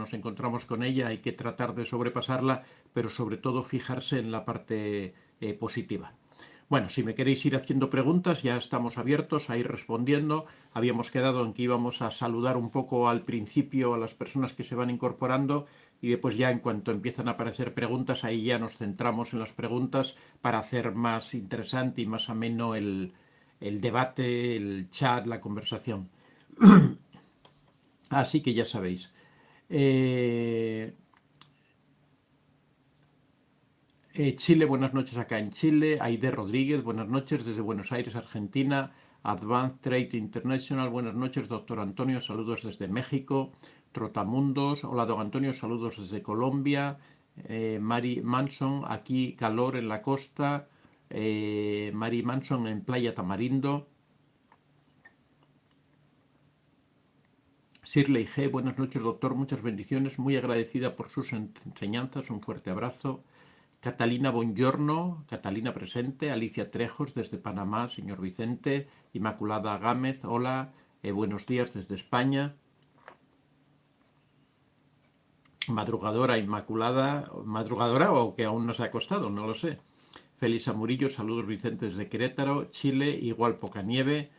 nos encontramos con ella, hay que tratar de sobrepasarla, pero sobre todo fijarse en la parte positiva. Bueno, si me queréis ir haciendo preguntas, ya estamos abiertos a ir respondiendo. Habíamos quedado en que íbamos a saludar un poco al principio a las personas que se van incorporando y después ya en cuanto empiezan a aparecer preguntas, ahí ya nos centramos en las preguntas para hacer más interesante y más ameno el debate, el chat, la conversación. Así que ya sabéis. Chile, buenas noches acá en Chile. Aide Rodríguez, buenas noches desde Buenos Aires, Argentina. Advanced Trade International, buenas noches. Doctor Antonio, saludos desde México. Trotamundos, hola don Antonio, saludos desde Colombia. Mari Manson, aquí calor en la costa. Mari Manson en Playa Tamarindo. Shirley G, buenas noches doctor, muchas bendiciones, muy agradecida por sus enseñanzas, un fuerte abrazo. Catalina Bongiorno, Catalina presente, Alicia Trejos desde Panamá, señor Vicente, Inmaculada Gámez, hola, buenos días desde España. Madrugadora Inmaculada, madrugadora o que aún no se ha acostado, no lo sé. Felisa Murillo, saludos Vicente desde Querétaro, Chile, igual poca nieve.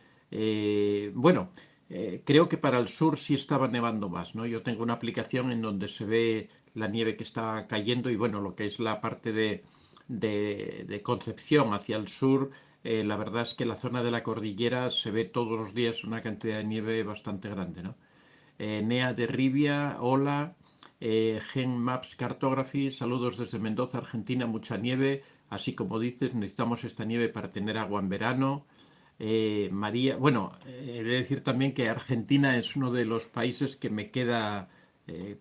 Creo que para el sur sí estaba nevando más, ¿no? Yo tengo una aplicación en donde se ve la nieve que está cayendo y bueno, lo que es la parte de Concepción hacia el sur, la verdad es que la zona de la cordillera se ve todos los días una cantidad de nieve bastante grande, ¿no? Nea de Rivia, hola. Gen Maps Cartography, saludos desde Mendoza, Argentina, mucha nieve, así como dices, necesitamos esta nieve para tener agua en verano. María, bueno, he de decir también que Argentina es uno de los países que me queda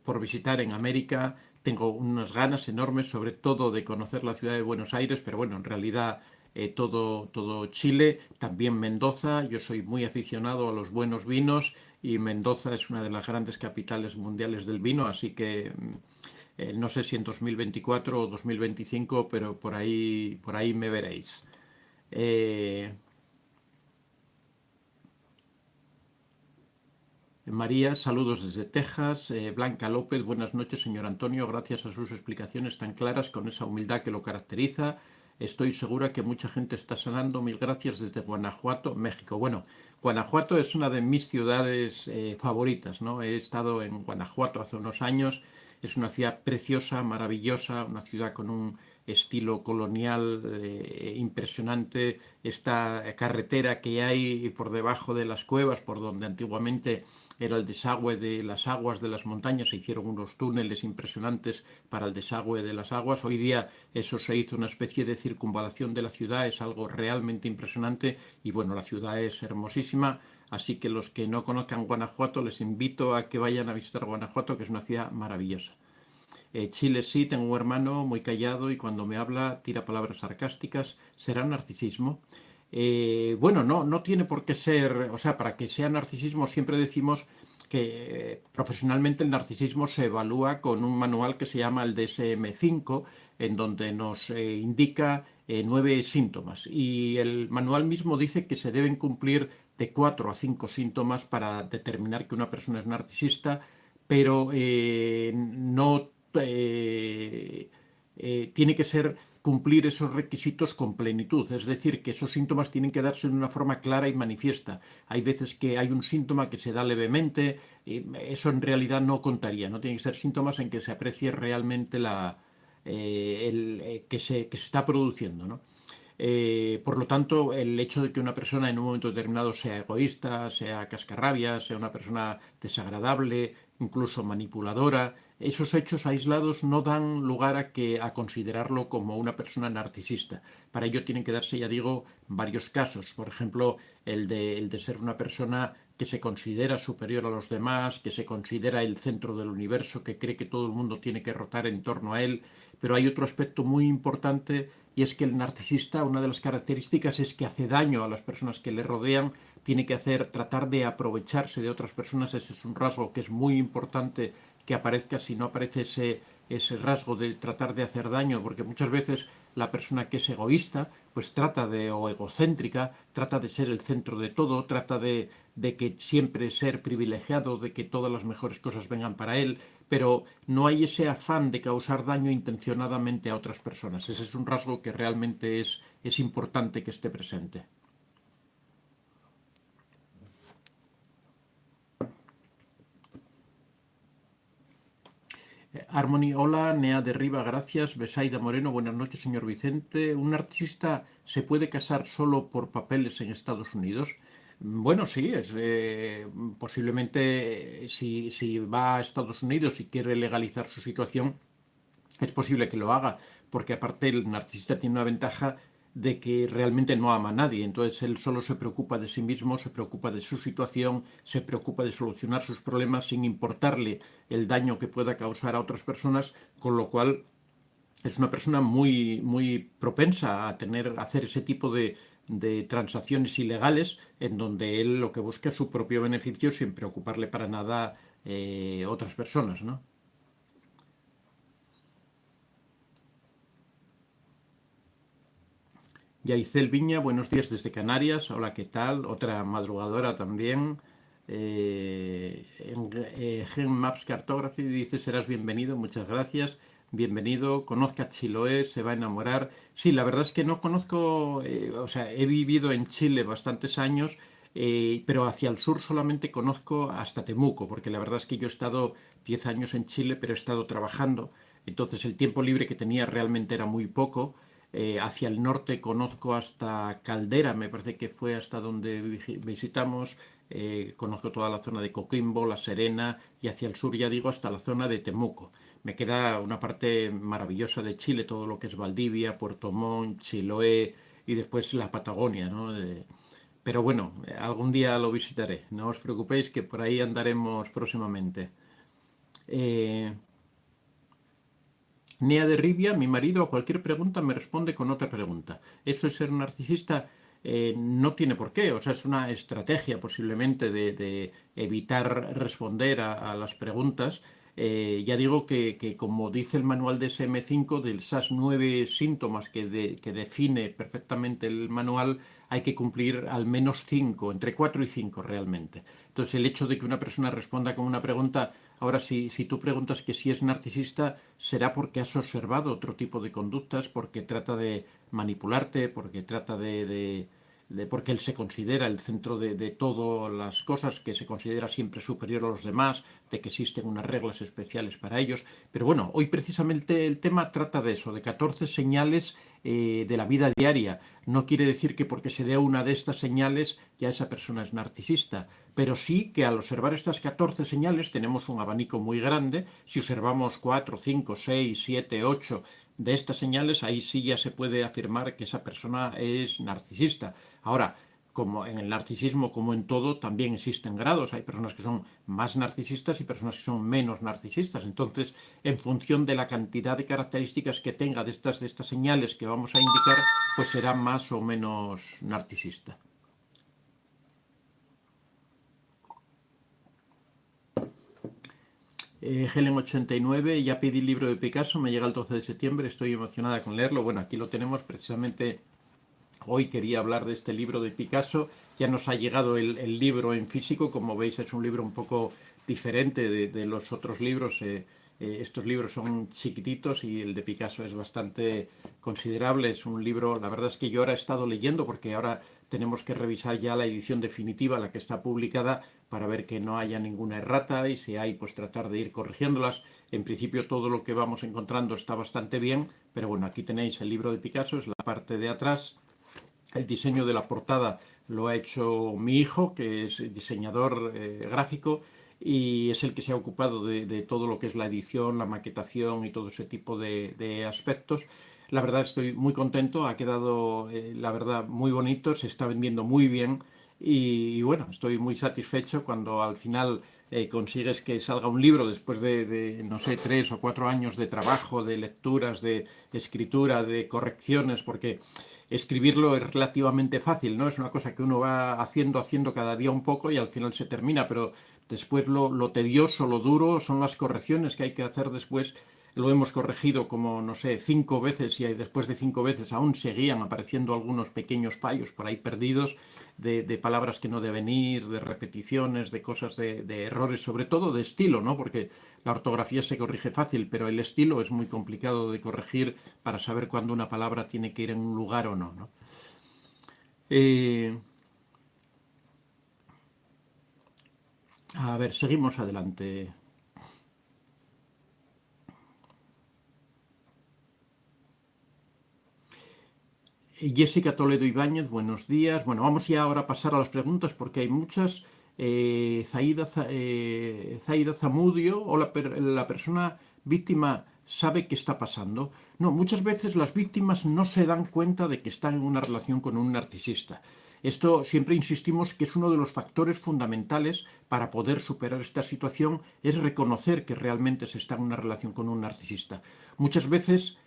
por visitar en América. Tengo unas ganas enormes, sobre todo de conocer la ciudad de Buenos Aires, pero bueno, en realidad todo Chile, también Mendoza. Yo soy muy aficionado a los buenos vinos y Mendoza es una de las grandes capitales mundiales del vino, así que no sé si en 2024 o 2025, pero por ahí me veréis. María, saludos desde Texas. Blanca López, buenas noches, señor Antonio. Gracias a sus explicaciones tan claras, con esa humildad que lo caracteriza, estoy segura que mucha gente está sanando. Mil gracias desde Guanajuato, México. Bueno, Guanajuato es una de mis ciudades favoritas, ¿no? He estado en Guanajuato hace unos años. Es una ciudad preciosa, maravillosa, una ciudad con un estilo colonial impresionante. Esta carretera que hay por debajo de las cuevas, por donde antiguamente era el desagüe de las aguas de las montañas, se hicieron unos túneles impresionantes para el desagüe de las aguas. Hoy día eso se hizo una especie de circunvalación de la ciudad, es algo realmente impresionante y bueno, la ciudad es hermosísima. Así que los que no conozcan Guanajuato, les invito a que vayan a visitar Guanajuato, que es una ciudad maravillosa. Chile sí, tengo un hermano muy callado y cuando me habla tira palabras sarcásticas. ¿Será narcisismo? Bueno, no tiene por qué ser, o sea, para que sea narcisismo siempre decimos que profesionalmente el narcisismo se evalúa con un manual que se llama el DSM-5, en donde nos indica 9 síntomas. Y el manual mismo dice que se deben cumplir de 4 a 5 síntomas para determinar que una persona es narcisista, pero no tiene que ser cumplir esos requisitos con plenitud, es decir, que esos síntomas tienen que darse de una forma clara y manifiesta. Hay veces que hay un síntoma que se da levemente, eso en realidad no contaría, no tienen que ser síntomas en que se aprecie realmente que se está produciendo, ¿no? Por lo tanto, el hecho de que una persona en un momento determinado sea egoísta, sea cascarrabias, sea una persona desagradable, incluso manipuladora, esos hechos aislados no dan lugar a considerarlo como una persona narcisista. Para ello tienen que darse, ya digo, varios casos. Por ejemplo, el de ser una persona que se considera superior a los demás, que se considera el centro del universo, que cree que todo el mundo tiene que rotar en torno a él. Pero hay otro aspecto muy importante y es que el narcisista, una de las características es que hace daño a las personas que le rodean, tiene que tratar de aprovecharse de otras personas. Ese es un rasgo que es muy importante que aparezca. Si no aparece ese rasgo de tratar de hacer daño, porque muchas veces la persona que es egoísta, pues o egocéntrica, trata de ser el centro de todo, trata de de que siempre ser privilegiado, de que todas las mejores cosas vengan para él, pero no hay ese afán de causar daño intencionadamente a otras personas. Ese es un rasgo que realmente es importante que esté presente. Harmony, hola, Nea de Riva, gracias. Besaida Moreno, buenas noches, señor Vicente. ¿Un artista se puede casar solo por papeles en Estados Unidos? Bueno, sí, posiblemente si va a Estados Unidos y quiere legalizar su situación, es posible que lo haga, porque aparte el narcisista tiene una ventaja de que realmente no ama a nadie, entonces él solo se preocupa de sí mismo, se preocupa de su situación, se preocupa de solucionar sus problemas sin importarle el daño que pueda causar a otras personas, con lo cual es una persona muy propensa a hacer ese tipo de transacciones ilegales en donde él lo que busca es su propio beneficio sin preocuparle para nada otras personas, ¿no? Yaicel Viña, buenos días desde Canarias. Hola, ¿qué tal? Otra madrugadora también. Gen Maps Cartography dice, serás bienvenido, muchas gracias. Bienvenido, conozca Chiloé, se va a enamorar. Sí, la verdad es que no conozco, o sea, he vivido en Chile bastantes años, pero hacia el sur solamente conozco hasta Temuco, porque la verdad es que yo he estado 10 años en Chile, pero he estado trabajando. Entonces el tiempo libre que tenía realmente era muy poco. Hacia el norte conozco hasta Caldera, me parece que fue hasta donde visitamos. Conozco toda la zona de Coquimbo, La Serena y hacia el sur ya digo hasta la zona de Temuco. Me queda una parte maravillosa de Chile, todo lo que es Valdivia, Puerto Montt, Chiloé y después la Patagonia, ¿no? Pero bueno, algún día lo visitaré. No os preocupéis que por ahí andaremos próximamente. Eh, Nea de Rivia, mi marido, a cualquier pregunta me responde con otra pregunta. ¿Eso es ser un narcisista? No tiene por qué, o sea, es una estrategia posiblemente de evitar responder a las preguntas. Ya digo que como dice el manual de SM5, del SAS 9 síntomas que define perfectamente el manual, hay que cumplir al menos 5, entre 4 y 5 realmente. Entonces, el hecho de que una persona responda con una pregunta, ahora si tú preguntas que si es narcisista, será porque has observado otro tipo de conductas, porque trata de manipularte, porque trata porque él se considera el centro de todas las cosas, que se considera siempre superior a los demás, de que existen unas reglas especiales para ellos. Pero bueno, hoy precisamente el tema trata de eso, de 14 señales de la vida diaria. No quiere decir que porque se dé una de estas señales ya esa persona es narcisista, pero sí que al observar estas 14 señales tenemos un abanico muy grande. Si observamos 4, 5, 6, 7, 8 de estas señales, ahí sí ya se puede afirmar que esa persona es narcisista. Ahora, como en el narcisismo, como en todo, también existen grados. Hay personas que son más narcisistas y personas que son menos narcisistas. Entonces, en función de la cantidad de características que tenga de estas señales que vamos a indicar, pues será más o menos narcisista. Helen 89, ya pedí el libro de Picasso, me llega el 12 de septiembre, estoy emocionada con leerlo. Bueno, aquí lo tenemos precisamente. Hoy quería hablar de este libro de Picasso. Ya nos ha llegado el libro en físico. Como veis, es un libro un poco diferente de los otros libros. Estos libros son chiquititos y el de Picasso es bastante considerable. Es un libro, la verdad es que yo ahora he estado leyendo porque ahora tenemos que revisar ya la edición definitiva, la que está publicada, para ver que no haya ninguna errata y si hay, pues tratar de ir corrigiéndolas. En principio todo lo que vamos encontrando está bastante bien, pero bueno, aquí tenéis el libro de Picasso, es la parte de atrás. El diseño de la portada lo ha hecho mi hijo, que es diseñador gráfico, y es el que se ha ocupado de todo lo que es la edición, la maquetación y todo ese tipo de aspectos. La verdad estoy muy contento, ha quedado, la verdad, muy bonito, se está vendiendo muy bien y bueno, estoy muy satisfecho cuando al final consigues que salga un libro después no sé, 3 o 4 años de trabajo, de lecturas, de escritura, de correcciones, porque escribirlo es relativamente fácil, ¿no? Es una cosa que uno va haciendo cada día un poco y al final se termina, pero después lo tedioso, lo duro son las correcciones que hay que hacer después. lo hemos corregido como, no sé, 5 veces y después de 5 veces aún seguían apareciendo algunos pequeños fallos por ahí perdidos de palabras que no deben ir, de repeticiones, de cosas, de errores, sobre todo de estilo, ¿no? Porque la ortografía se corrige fácil, pero el estilo es muy complicado de corregir para saber cuándo una palabra tiene que ir en un lugar o no, ¿no? Eh, a ver, seguimos adelante. Jessica Toledo Ibáñez, buenos días. Bueno, vamos ya ahora a pasar a las preguntas porque hay muchas. Zaida Zamudio, o la persona víctima sabe qué está pasando. No, muchas veces las víctimas no se dan cuenta de que están en una relación con un narcisista. Esto siempre insistimos que es uno de los factores fundamentales para poder superar esta situación, es reconocer que realmente se está en una relación con un narcisista. Muchas veces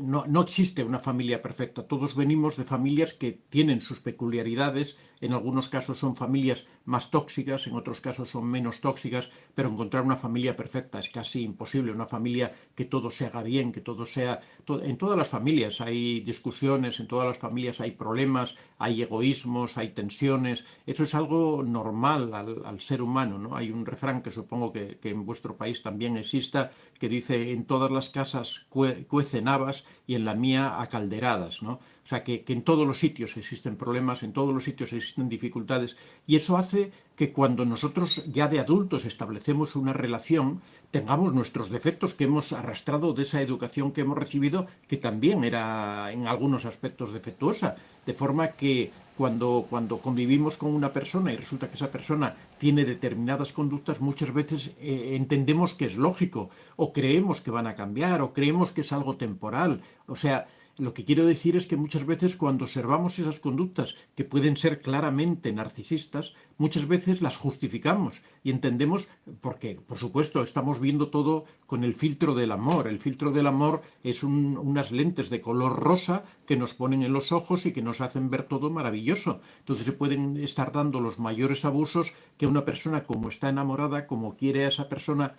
no existe una familia perfecta. Todos venimos de familias que tienen sus peculiaridades. En algunos casos son familias más tóxicas, en otros casos son menos tóxicas, pero encontrar una familia perfecta es casi imposible. Una familia que todo se haga bien, que todo sea... En todas las familias hay discusiones, en todas las familias hay problemas, hay egoísmos, hay tensiones. Eso es algo normal al ser humano, ¿no? Hay un refrán que supongo que en vuestro país también exista, que dice: en todas las casas cuecen habas y en la mía a calderadas, ¿no? O sea, que en todos los sitios existen problemas, en todos los sitios existen dificultades, y eso hace que cuando nosotros ya de adultos establecemos una relación, tengamos nuestros defectos que hemos arrastrado de esa educación que hemos recibido, que también era en algunos aspectos defectuosa, de forma que cuando convivimos con una persona y resulta que esa persona tiene determinadas conductas, muchas veces entendemos que es lógico, o creemos que van a cambiar, o creemos que es algo temporal. O sea, lo que quiero decir es que muchas veces cuando observamos esas conductas que pueden ser claramente narcisistas, muchas veces las justificamos y entendemos, porque por supuesto estamos viendo todo con el filtro del amor. El filtro del amor es unas lentes de color rosa que nos ponen en los ojos y que nos hacen ver todo maravilloso. Entonces se pueden estar dando los mayores abusos que una persona, como está enamorada, como quiere a esa persona,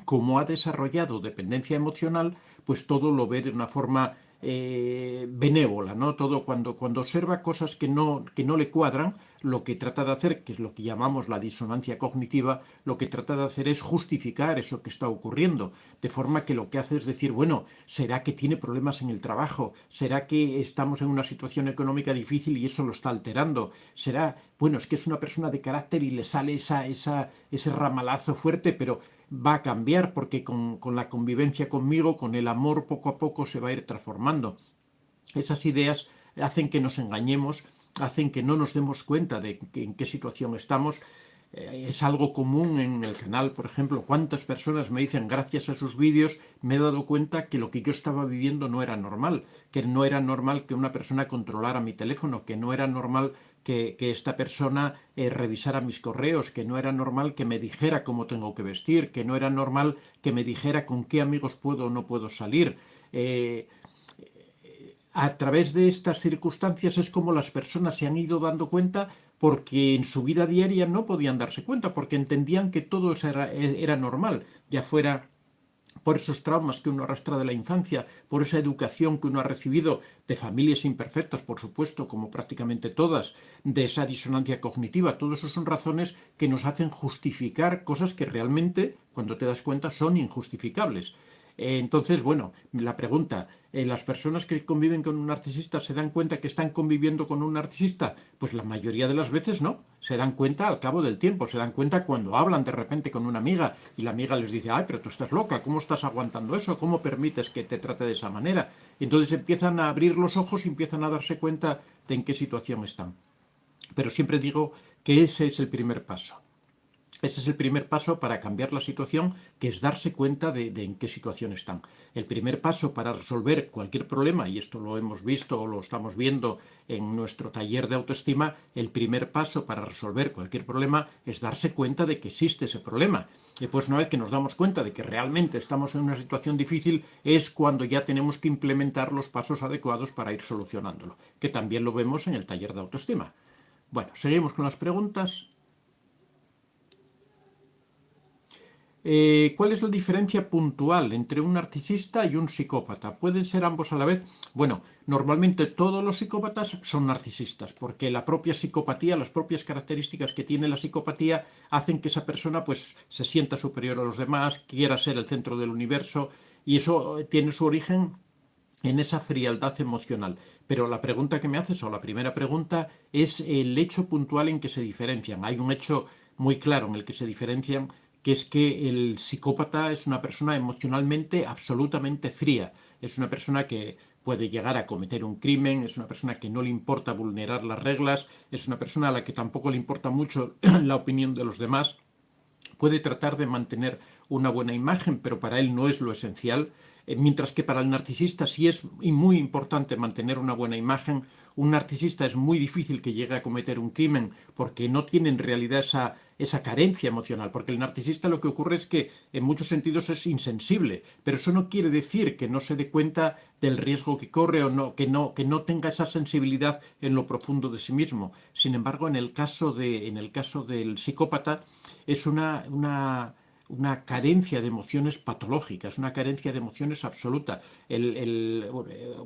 como ha desarrollado dependencia emocional, pues todo lo ve de una forma benévola, ¿no? Todo cuando observa cosas que no le cuadran, lo que trata de hacer, que es lo que llamamos la disonancia cognitiva, lo que trata de hacer es justificar eso que está ocurriendo, de forma que lo que hace es decir, bueno, ¿será que tiene problemas en el trabajo? ¿Será que estamos en una situación económica difícil y eso lo está alterando? ¿Será, bueno, es que es una persona de carácter y le sale ese ramalazo fuerte, pero va a cambiar porque con la convivencia conmigo, con el amor, poco a poco se va a ir transformando? Esas ideas hacen que nos engañemos, hacen que no nos demos cuenta de en qué situación estamos. Es algo común en el canal, por ejemplo, cuántas personas me dicen: gracias a sus vídeos me he dado cuenta que lo que yo estaba viviendo no era normal, que no era normal que una persona controlara mi teléfono, que no era normal que esta persona revisara mis correos, que no era normal que me dijera cómo tengo que vestir, que no era normal que me dijera con qué amigos puedo o no puedo salir. A través de estas circunstancias es como las personas se han ido dando cuenta, porque en su vida diaria no podían darse cuenta, porque entendían que todo eso era normal, ya fuera por esos traumas que uno arrastra de la infancia, por esa educación que uno ha recibido de familias imperfectas, por supuesto, como prácticamente todas, de esa disonancia cognitiva. Todo eso son razones que nos hacen justificar cosas que realmente, cuando te das cuenta, son injustificables. Entonces, bueno, la pregunta: ¿las personas que conviven con un narcisista se dan cuenta que están conviviendo con un narcisista? Pues la mayoría de las veces no. Se dan cuenta al cabo del tiempo, se dan cuenta cuando hablan de repente con una amiga y la amiga les dice: ay, pero tú estás loca, ¿cómo estás aguantando eso? ¿Cómo permites que te trate de esa manera? Entonces empiezan a abrir los ojos y empiezan a darse cuenta de en qué situación están. Pero siempre digo que ese es el primer paso. Ese es el primer paso para cambiar la situación, que es darse cuenta de en qué situación están. El primer paso para resolver cualquier problema, y esto lo hemos visto o lo estamos viendo en nuestro taller de autoestima, el primer paso para resolver cualquier problema es darse cuenta de que existe ese problema. Después, una vez que nos damos cuenta de que realmente estamos en una situación difícil, es cuando ya tenemos que implementar los pasos adecuados para ir solucionándolo, que también lo vemos en el taller de autoestima. Bueno, seguimos con las preguntas. ¿Cuál es la diferencia puntual entre un narcisista y un psicópata? ¿Pueden ser ambos a la vez? Bueno, normalmente todos los psicópatas son narcisistas, porque la propia psicopatía, las propias características que tiene la psicopatía hacen que esa persona pues se sienta superior a los demás, quiera ser el centro del universo, y eso tiene su origen en esa frialdad emocional. Pero la pregunta que me haces, o la primera pregunta, es el hecho puntual en que se diferencian. Hay un hecho muy claro en el que se diferencian, que es que el psicópata es una persona emocionalmente absolutamente fría. Es una persona que puede llegar a cometer un crimen, es una persona que no le importa vulnerar las reglas, es una persona a la que tampoco le importa mucho la opinión de los demás. Puede tratar de mantener una buena imagen, pero para él no es lo esencial, mientras que para el narcisista sí es muy importante mantener una buena imagen. Un narcisista es muy difícil que llegue a cometer un crimen porque no tiene en realidad esa carencia emocional, porque el narcisista lo que ocurre es que en muchos sentidos es insensible, pero eso no quiere decir que no se dé cuenta del riesgo que corre o que no tenga esa sensibilidad en lo profundo de sí mismo. Sin embargo, en el caso del psicópata es una carencia de emociones patológicas, una carencia de emociones absoluta.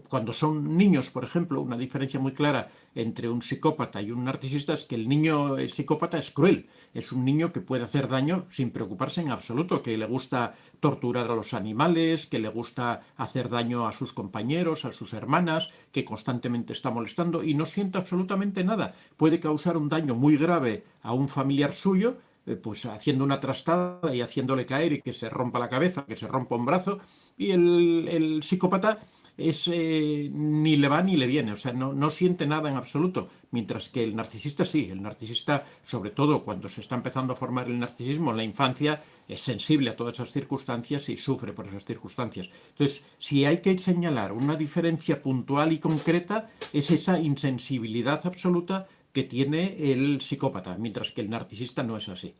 Cuando son niños, por ejemplo, una diferencia muy clara entre un psicópata y un narcisista es que el niño psicópata es cruel, es un niño que puede hacer daño sin preocuparse en absoluto, que le gusta torturar a los animales, que le gusta hacer daño a sus compañeros, a sus hermanas, que constantemente está molestando y no siente absolutamente nada. Puede causar un daño muy grave a un familiar suyo, pues haciendo una trastada y haciéndole caer y que se rompa la cabeza, que se rompa un brazo, y el psicópata ni le va ni le viene, o sea, no siente nada en absoluto, mientras que el narcisista sí, el narcisista, sobre todo cuando se está empezando a formar el narcisismo en la infancia, es sensible a todas esas circunstancias y sufre por esas circunstancias. Entonces, si hay que señalar una diferencia puntual y concreta, es esa insensibilidad absoluta que tiene el psicópata, mientras que el narcisista no es así.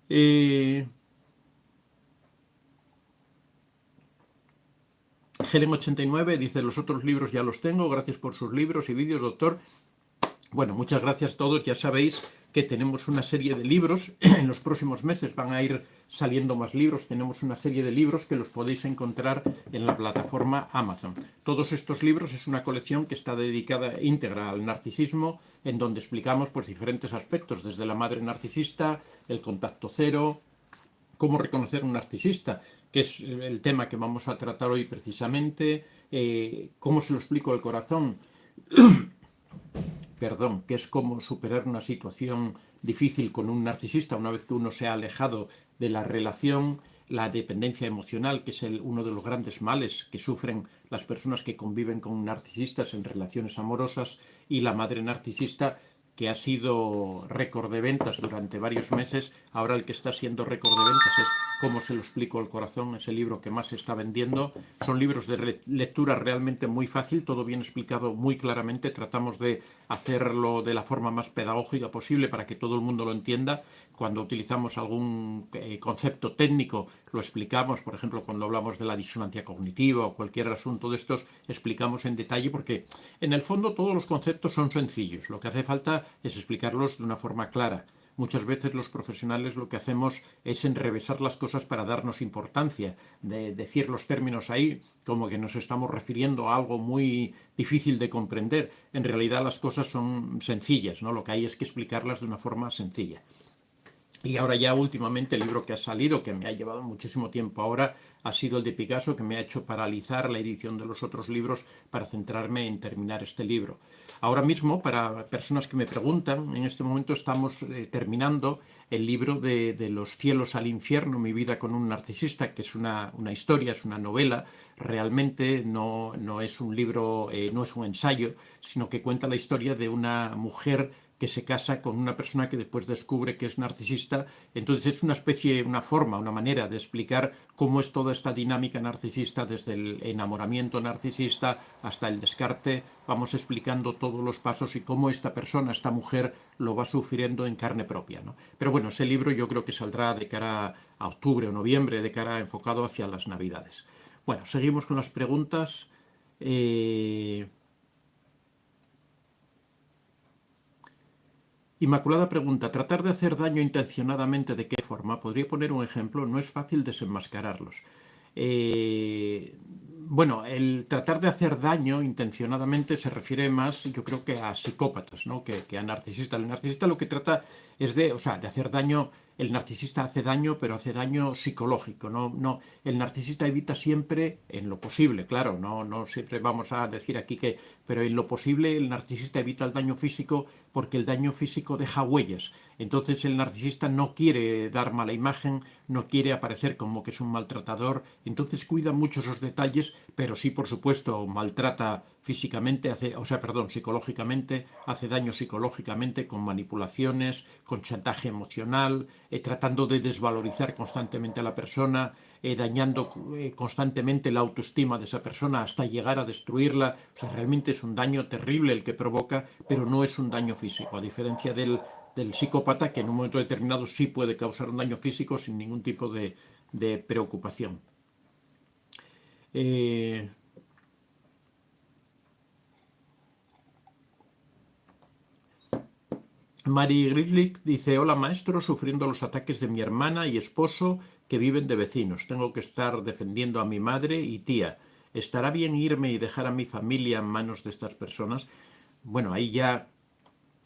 Eh, Helen89 dice, los otros libros ya los tengo, gracias por sus libros y vídeos, doctor. Bueno, muchas gracias a todos. Ya sabéis que tenemos una serie de libros. En los próximos meses van a ir saliendo más libros. Tenemos una serie de libros que los podéis encontrar en la plataforma Amazon. Todos estos libros es una colección que está dedicada íntegra al narcisismo, en donde explicamos pues, diferentes aspectos, desde la madre narcisista, el contacto cero, cómo reconocer un narcisista, que es el tema que vamos a tratar hoy precisamente, cómo se lo explico al corazón, perdón, que es cómo superar una situación difícil con un narcisista una vez que uno se ha alejado de la relación, la dependencia emocional, que es uno de los grandes males que sufren las personas que conviven con narcisistas en relaciones amorosas, y la madre narcisista, que ha sido récord de ventas durante varios meses. Ahora el que está siendo récord de ventas es Cómo se lo explico al corazón, ese libro que más se está vendiendo. Son libros de lectura realmente muy fácil, todo bien explicado muy claramente. Tratamos de hacerlo de la forma más pedagógica posible para que todo el mundo lo entienda. Cuando utilizamos algún concepto técnico lo explicamos, por ejemplo, cuando hablamos de la disonancia cognitiva o cualquier asunto de estos, explicamos en detalle, porque en el fondo todos los conceptos son sencillos. Lo que hace falta es explicarlos de una forma clara. Muchas veces los profesionales lo que hacemos es enrevesar las cosas para darnos importancia, de decir los términos ahí como que nos estamos refiriendo a algo muy difícil de comprender. En realidad las cosas son sencillas, ¿no? Lo que hay es que explicarlas de una forma sencilla. Y ahora ya últimamente el libro que ha salido, que me ha llevado muchísimo tiempo ahora, ha sido el de Picasso, que me ha hecho paralizar la edición de los otros libros para centrarme en terminar este libro. Ahora mismo, para personas que me preguntan, en este momento estamos terminando el libro de Los cielos al infierno, mi vida con un narcisista, que es una historia, es una novela. Realmente no es un libro, no es un ensayo, sino que cuenta la historia de una mujer que se casa con una persona que después descubre que es narcisista. Entonces es una especie, una forma, una manera de explicar cómo es toda esta dinámica narcisista, desde el enamoramiento narcisista hasta el descarte. Vamos explicando todos los pasos y cómo esta persona, esta mujer, lo va sufriendo en carne propia, ¿no? Pero bueno, ese libro yo creo que saldrá de cara a octubre o noviembre, de cara enfocado hacia las Navidades. Bueno, seguimos con las preguntas. Inmaculada pregunta, ¿tratar de hacer daño intencionadamente de qué forma? Podría poner un ejemplo, no es fácil desenmascararlos. Eh, bueno, el tratar de hacer daño intencionadamente se refiere más, yo creo que a psicópatas, ¿no? que a narcisistas. El narcisista lo que trata es de, o sea, de hacer daño. El narcisista hace daño, pero hace daño psicológico. El narcisista evita siempre, en lo posible, claro, no siempre vamos a decir aquí que, pero en lo posible el narcisista evita el daño físico porque el daño físico deja huellas. Entonces el narcisista no quiere dar mala imagen, no quiere aparecer como que es un maltratador, entonces cuida mucho esos detalles, pero sí, por supuesto, maltrata físicamente, psicológicamente, hace daño psicológicamente con manipulaciones, con chantaje emocional, tratando de desvalorizar constantemente a la persona, dañando constantemente la autoestima de esa persona hasta llegar a destruirla. O sea, realmente es un daño terrible el que provoca, pero no es un daño físico, a diferencia del psicópata, que en un momento determinado sí puede causar un daño físico sin ningún tipo de preocupación. Mary Grislick dice, hola maestro, sufriendo los ataques de mi hermana y esposo que viven de vecinos. Tengo que estar defendiendo a mi madre y tía. ¿Estará bien irme y dejar a mi familia en manos de estas personas? Bueno, ahí ya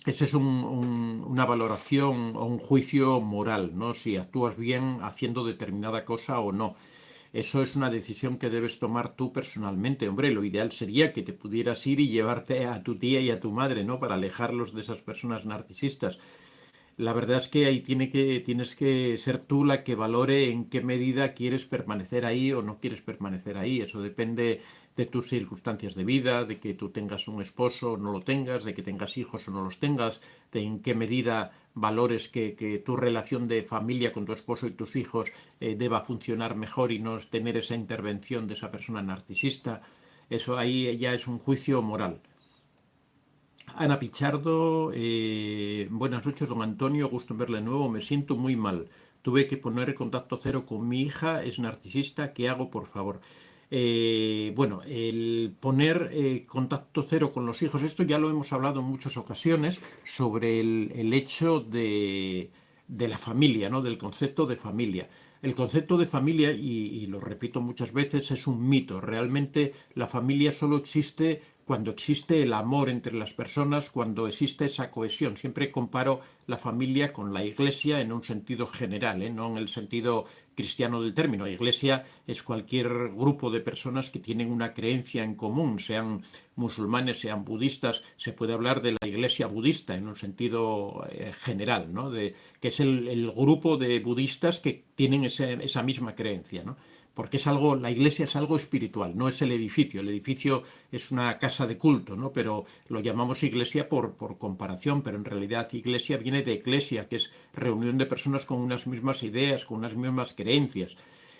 ese es una valoración o un juicio moral, ¿no? Si actúas bien haciendo determinada cosa o no. Eso es una decisión que debes tomar tú personalmente. Hombre, lo ideal sería que te pudieras ir y llevarte a tu tía y a tu madre, ¿no? Para alejarlos de esas personas narcisistas. La verdad es que ahí tienes que ser tú la que valore en qué medida quieres permanecer ahí o no quieres permanecer ahí. Eso depende de tus circunstancias de vida, de que tú tengas un esposo o no lo tengas, de que tengas hijos o no los tengas, de en qué medida valores que tu relación de familia con tu esposo y tus hijos deba funcionar mejor y no tener esa intervención de esa persona narcisista. Eso ahí ya es un juicio moral. Ana Pichardo, buenas noches, don Antonio, gusto en verle de nuevo, me siento muy mal. Tuve que poner contacto cero con mi hija, es narcisista, ¿qué hago, por favor? Bueno, el poner contacto cero con los hijos, esto ya lo hemos hablado en muchas ocasiones, sobre el hecho de la familia, ¿no? Del concepto de familia. El concepto de familia, y lo repito muchas veces, es un mito. Realmente la familia solo existe cuando existe el amor entre las personas, cuando existe esa cohesión. Siempre comparo la familia con la iglesia en un sentido general, no en el sentido cristiano del término. La iglesia es cualquier grupo de personas que tienen una creencia en común, sean musulmanes, sean budistas. Se puede hablar de la iglesia budista en un sentido general, ¿no? Que es el grupo de budistas que tienen esa misma creencia, ¿no? Porque es algo, la iglesia es algo espiritual, no es el edificio es una casa de culto, ¿no? Pero lo llamamos iglesia por comparación, pero en realidad iglesia viene de eclesia, que es reunión de personas con unas mismas ideas, con unas mismas creencias.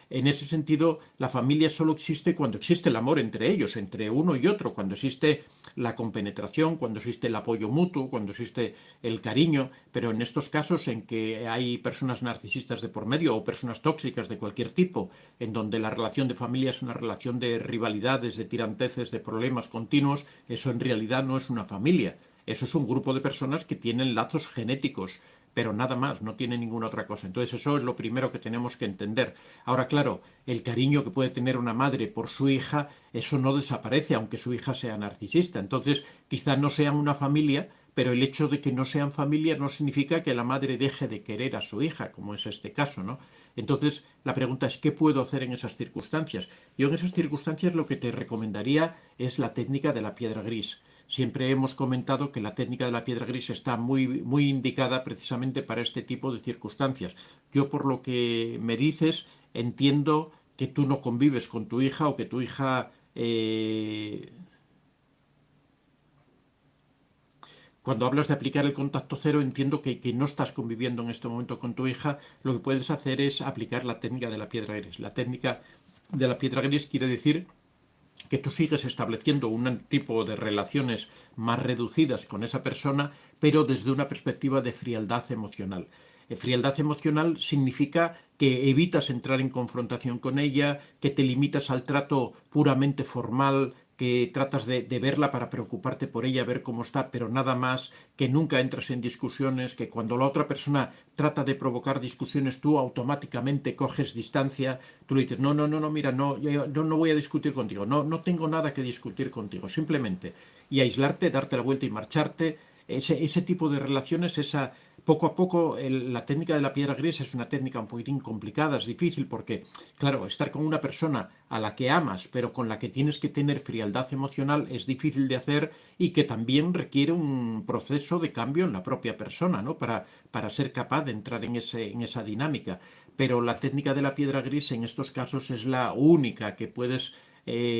En ese sentido, la familia solo existe cuando existe el amor entre ellos, entre uno y otro, cuando existe la compenetración, cuando existe el apoyo mutuo, cuando existe el cariño, pero en estos casos en que hay personas narcisistas de por medio o personas tóxicas de cualquier tipo, en donde la relación de familia es una relación de rivalidades, de tiranteces, de problemas continuos, eso en realidad no es una familia. Eso es un grupo de personas que tienen lazos genéticos, pero nada más, no tiene ninguna otra cosa. Entonces eso es lo primero que tenemos que entender. Ahora, claro, el cariño que puede tener una madre por su hija, eso no desaparece, aunque su hija sea narcisista. Entonces, quizás no sean una familia, pero el hecho de que no sean familia no significa que la madre deje de querer a su hija, como es este caso, ¿no? Entonces, la pregunta es, ¿qué puedo hacer en esas circunstancias? Yo en esas circunstancias lo que te recomendaría es la técnica de la piedra gris. Siempre hemos comentado que la técnica de la piedra gris está muy indicada precisamente para este tipo de circunstancias. Yo, por lo que me dices, entiendo que tú no convives con tu hija o que tu hija... cuando hablas de aplicar el contacto cero, entiendo que no estás conviviendo en este momento con tu hija. Lo que puedes hacer es aplicar la técnica de la piedra gris. La técnica de la piedra gris quiere decir que tú sigues estableciendo un tipo de relaciones más reducidas con esa persona, pero desde una perspectiva de frialdad emocional. Frialdad emocional significa que evitas entrar en confrontación con ella, que te limitas al trato puramente formal, que tratas de verla para preocuparte por ella, ver cómo está, pero nada más, que nunca entras en discusiones, que cuando la otra persona trata de provocar discusiones, tú automáticamente coges distancia, tú le dices, no, no, no, no, mira, no, yo no voy a discutir contigo, no, no tengo nada que discutir contigo, simplemente, y aislarte, darte la vuelta y marcharte. Ese tipo de relaciones, poco a poco, la técnica de la piedra gris es una técnica un poquitín complicada, es difícil porque, claro, estar con una persona a la que amas, pero con la que tienes que tener frialdad emocional, es difícil de hacer y que también requiere un proceso de cambio en la propia persona, ¿no? Para ser capaz de entrar en esa dinámica. Pero la técnica de la piedra gris en estos casos es la única que puedes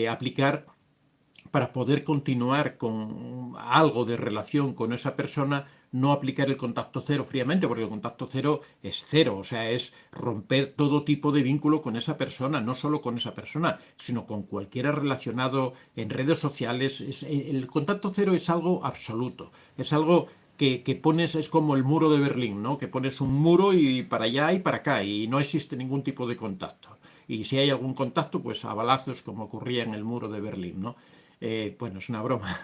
aplicar para poder continuar con algo de relación con esa persona, no aplicar el contacto cero fríamente, porque el contacto cero es cero, o sea, es romper todo tipo de vínculo con esa persona, no solo con esa persona, sino con cualquiera relacionado en redes sociales. El contacto cero es algo absoluto, es algo que pones, es como el muro de Berlín, ¿no? Que pones un muro y para allá y para acá, y no existe ningún tipo de contacto. Y si hay algún contacto, pues a balazos, como ocurría en el muro de Berlín, ¿no? Bueno, es una broma.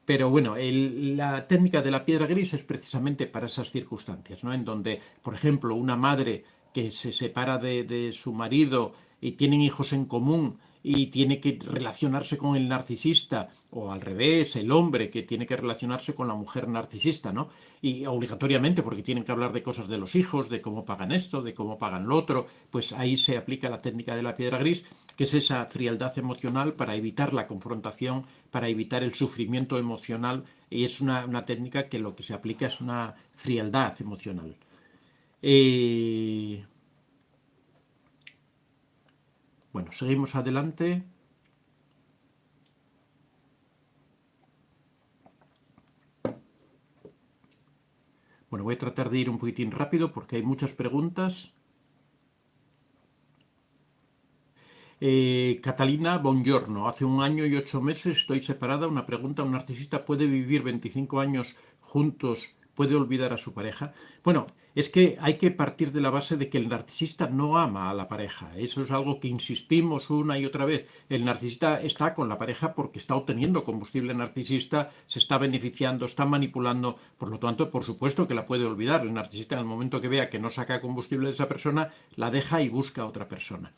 Pero bueno, la técnica de la piedra gris es precisamente para esas circunstancias, ¿no? En donde, por ejemplo, una madre que se separa de su marido y tienen hijos en común y tiene que relacionarse con el narcisista, o al revés, el hombre que tiene que relacionarse con la mujer narcisista, ¿no? Y obligatoriamente, porque tienen que hablar de cosas de los hijos, de cómo pagan esto, de cómo pagan lo otro, pues ahí se aplica la técnica de la piedra gris, que es esa frialdad emocional para evitar la confrontación, para evitar el sufrimiento emocional, y es una técnica que lo que se aplica es una frialdad emocional. Eh, bueno, seguimos adelante. Bueno, voy a tratar de ir un poquitín rápido porque hay muchas preguntas. Catalina Bongiorno, hace 1 año y 8 meses estoy separada. Una pregunta, ¿un narcisista puede vivir 25 años juntos, puede olvidar a su pareja? Bueno, es que hay que partir de la base de que el narcisista no ama a la pareja. Eso es algo que insistimos una y otra vez. El narcisista está con la pareja porque está obteniendo combustible narcisista, se está beneficiando, está manipulando. Por lo tanto, por supuesto que la puede olvidar. El narcisista, en el momento que vea que no saca combustible de esa persona, la deja y busca a otra persona.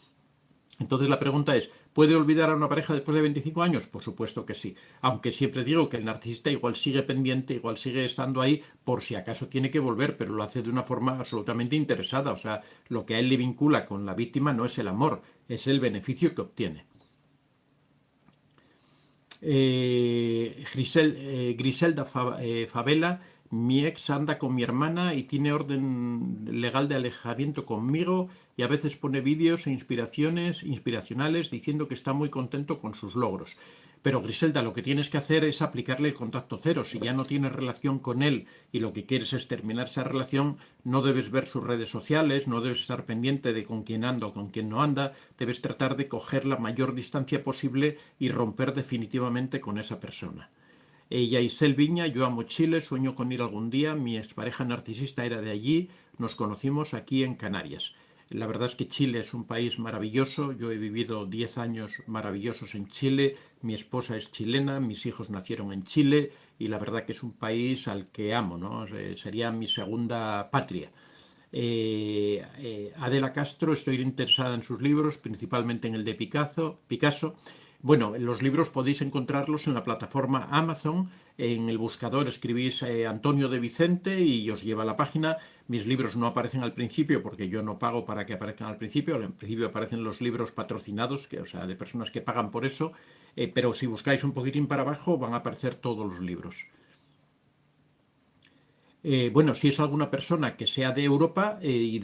Entonces la pregunta es, ¿puede olvidar a una pareja después de 25 años? Por supuesto que sí. Aunque siempre digo que el narcisista igual sigue pendiente, igual sigue estando ahí por si acaso tiene que volver, pero lo hace de una forma absolutamente interesada. O sea, lo que a él le vincula con la víctima no es el amor, es el beneficio que obtiene. Griselda Favela, mi ex anda con mi hermana y tiene orden legal de alejamiento conmigo y a veces pone vídeos e inspiracionales diciendo que está muy contento con sus logros. Pero Griselda, lo que tienes que hacer es aplicarle el contacto cero. Si ya no tienes relación con él y lo que quieres es terminar esa relación, no debes ver sus redes sociales, no debes estar pendiente de con quién anda o con quién no anda, debes tratar de coger la mayor distancia posible y romper definitivamente con esa persona. Yaisel Viña, yo amo Chile, sueño con ir algún día, mi expareja narcisista era de allí, nos conocimos aquí en Canarias. La verdad es que Chile es un país maravilloso, yo he vivido 10 años maravillosos en Chile, mi esposa es chilena, mis hijos nacieron en Chile y la verdad que es un país al que amo, ¿no? Sería mi segunda patria. Adela Castro, estoy interesada en sus libros, principalmente en el de Picasso. Bueno, los libros podéis encontrarlos en la plataforma Amazon. En el buscador escribís Antonio de Vicente y os lleva a la página. Mis libros no aparecen al principio porque yo no pago para que aparezcan al principio. Al principio aparecen los libros patrocinados, o sea, de personas que pagan por eso. Pero si buscáis un poquitín para abajo van a aparecer todos los libros. Bueno, si es alguna persona que sea de Europa y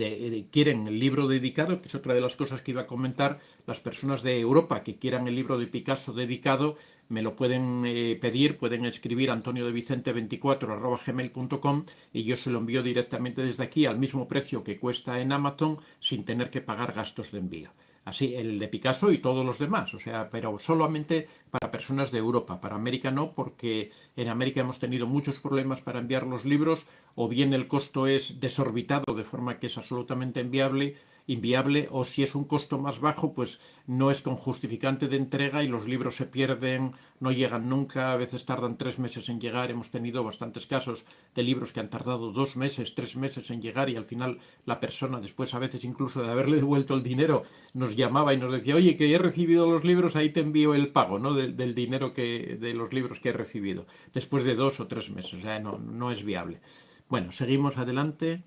quieren el libro dedicado, que es otra de las cosas que iba a comentar, las personas de Europa que quieran el libro de Picasso dedicado, me lo pueden pedir, pueden escribir antoniodevicente24@gmail.com y yo se lo envío directamente desde aquí al mismo precio que cuesta en Amazon sin tener que pagar gastos de envío. Así, el de Picasso y todos los demás, o sea, pero solamente para personas de Europa, para América no, porque en América hemos tenido muchos problemas para enviar los libros, o bien el costo es desorbitado de forma que es absolutamente inviable, inviable, o si es un costo más bajo, pues no es con justificante de entrega y los libros se pierden, no llegan nunca, a veces tardan 3 meses en llegar. Hemos tenido bastantes casos de libros que han tardado 2 meses, 3 meses en llegar y al final la persona, después a veces incluso de haberle devuelto el dinero, nos llamaba y nos decía, oye, que he recibido los libros, ahí te envío el pago, ¿no? Del dinero de los libros que he recibido, después de 2 o 3 meses. O sea, no es viable. Bueno, seguimos adelante.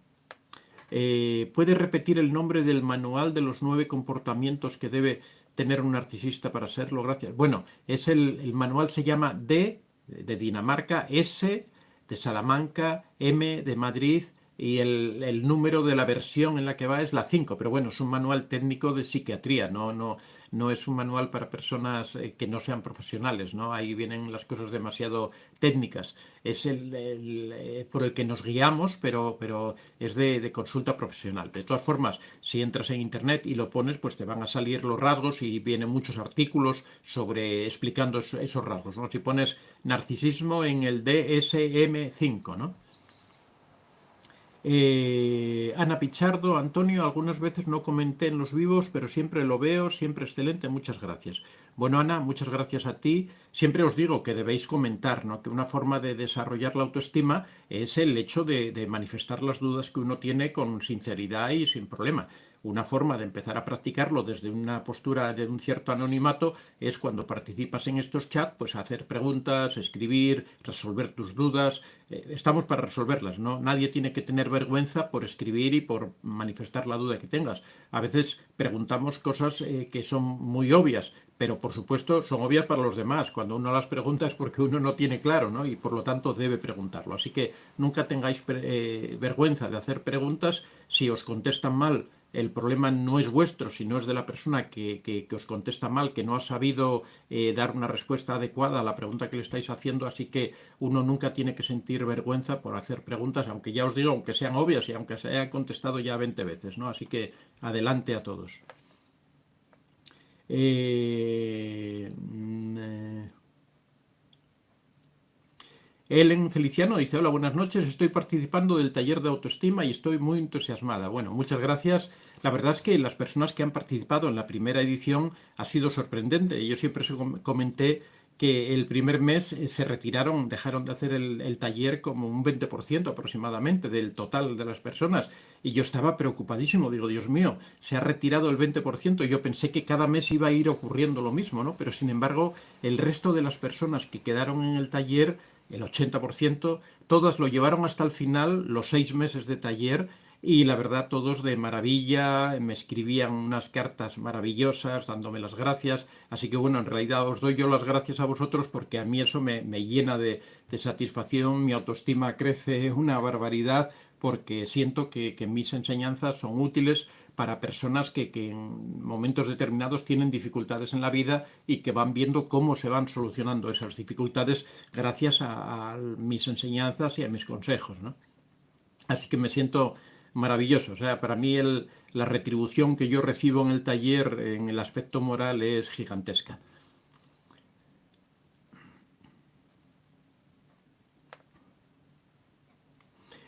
¿Puede repetir el nombre del manual de los 9 comportamientos que debe tener un narcisista para serlo? Gracias. Bueno, el manual se llama D de Dinamarca, S de Salamanca, M de Madrid, y el número de la versión en la que va es la 5, pero bueno, es un manual técnico de psiquiatría, no es un manual para personas que no sean profesionales, ¿no? Ahí vienen las cosas demasiado técnicas. Es por el que nos guiamos, pero es de consulta profesional. De todas formas, si entras en internet y lo pones, pues te van a salir los rasgos y vienen muchos artículos sobre explicando esos rasgos, ¿no? Si pones narcisismo en el DSM-5, ¿no? Ana Pichardo, Antonio, algunas veces no comenté en los vivos, pero siempre lo veo, siempre excelente, muchas gracias. Bueno, Ana, muchas gracias a ti. Siempre os digo que debéis comentar, ¿no? Que una forma de desarrollar la autoestima es el hecho de manifestar las dudas que uno tiene con sinceridad y sin problema. Una forma de empezar a practicarlo desde una postura de un cierto anonimato es cuando participas en estos chats, pues hacer preguntas, escribir, resolver tus dudas. Estamos para resolverlas, ¿no? Nadie tiene que tener vergüenza por escribir y por manifestar la duda que tengas. A veces preguntamos cosas que son muy obvias, pero por supuesto son obvias para los demás. Cuando uno las pregunta es porque uno no tiene claro, ¿no? Y por lo tanto debe preguntarlo. Así que nunca tengáis vergüenza de hacer preguntas. Si os contestan mal, el problema no es vuestro, sino es de la persona que os contesta mal, que no ha sabido dar una respuesta adecuada a la pregunta que le estáis haciendo. Así que uno nunca tiene que sentir vergüenza por hacer preguntas, aunque ya os digo, aunque sean obvias y aunque se hayan contestado ya 20 veces, ¿no? Así que adelante a todos. Ellen Feliciano dice, hola, buenas noches, estoy participando del taller de autoestima y estoy muy entusiasmada. Bueno, muchas gracias. La verdad es que las personas que han participado en la primera edición ha sido sorprendente. Yo siempre comenté que el primer mes se retiraron, dejaron de hacer el taller como un 20% aproximadamente del total de las personas. Y yo estaba preocupadísimo, digo, Dios mío, se ha retirado el 20%. Yo pensé que cada mes iba a ir ocurriendo lo mismo, ¿no? Pero sin embargo, el resto de las personas que quedaron en el taller, el 80%, todas lo llevaron hasta el final, los 6 meses de taller, y la verdad todos de maravilla, me escribían unas cartas maravillosas dándome las gracias. Así que bueno, en realidad os doy yo las gracias a vosotros porque a mí eso me llena de satisfacción, mi autoestima crece una barbaridad porque siento que mis enseñanzas son útiles para personas que en momentos determinados tienen dificultades en la vida y que van viendo cómo se van solucionando esas dificultades gracias a mis enseñanzas y a mis consejos, ¿no? Así que me siento maravilloso. O sea, para mí la retribución que yo recibo en el taller en el aspecto moral es gigantesca.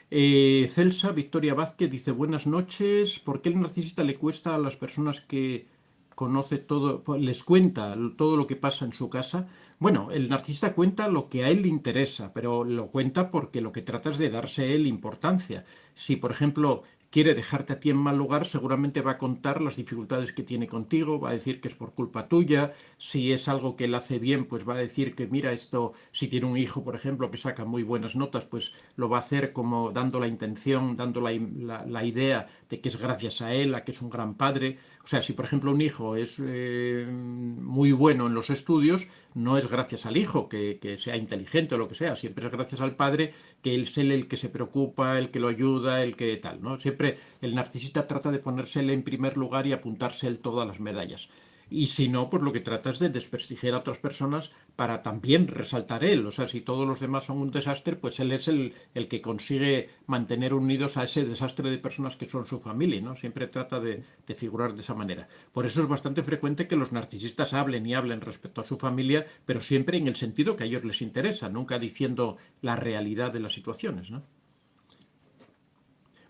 Celsa Victoria Vázquez dice, buenas noches, ¿por qué el narcisista le cuesta a las personas que conoce todo, les cuenta todo lo que pasa en su casa? Bueno, el narcisista cuenta lo que a él le interesa, pero lo cuenta porque lo que trata es de darse él importancia. Si, por ejemplo, quiere dejarte a ti en mal lugar, seguramente va a contar las dificultades que tiene contigo, va a decir que es por culpa tuya. Si es algo que él hace bien, pues va a decir que mira esto, si tiene un hijo, por ejemplo, que saca muy buenas notas, pues lo va a hacer como dando la intención, dando la idea de que es gracias a él, a que es un gran padre. O sea, si por ejemplo un hijo es muy bueno en los estudios, no es gracias al hijo que sea inteligente o lo que sea, siempre es gracias al padre, que él es el que se preocupa, el que lo ayuda, el que tal, ¿no? Siempre el narcisista trata de ponérsele en primer lugar y apuntarse él todas las medallas. Y si no, pues lo que trata es de desprestigiar a otras personas para también resaltar él. O sea, si todos los demás son un desastre, pues él es el que consigue mantener unidos a ese desastre de personas que son su familia, ¿no? Siempre trata de figurar de esa manera. Por eso es bastante frecuente que los narcisistas hablen y hablen respecto a su familia, pero siempre en el sentido que a ellos les interesa, nunca diciendo la realidad de las situaciones, ¿no?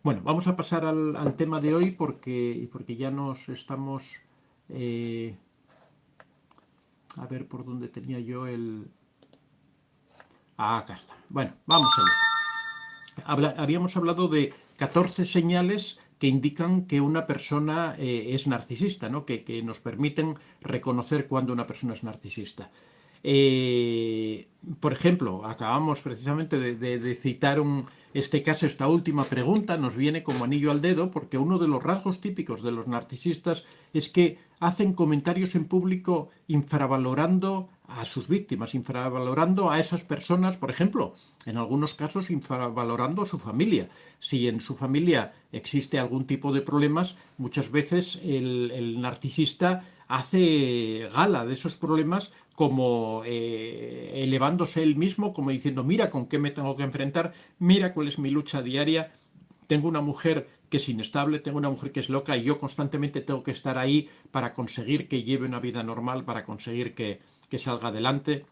Bueno, vamos a pasar al tema de hoy porque ya nos estamos... a ver por dónde tenía yo el... Ah, acá está. Bueno, vamos allá. Habíamos hablado de 14 señales que indican que una persona es narcisista, ¿no? Que nos permiten reconocer cuando una persona es narcisista. Por ejemplo, acabamos precisamente de citar este caso, esta última pregunta nos viene como anillo al dedo, porque uno de los rasgos típicos de los narcisistas es que hacen comentarios en público infravalorando a sus víctimas, infravalorando a esas personas, por ejemplo, en algunos casos infravalorando a su familia. Si en su familia existe algún tipo de problemas, muchas veces el narcisista hace gala de esos problemas como elevándose él mismo, como diciendo, mira con qué me tengo que enfrentar, mira cuál es mi lucha diaria, tengo una mujer que es inestable, tengo una mujer que es loca y yo constantemente tengo que estar ahí para conseguir que lleve una vida normal, para conseguir que salga adelante.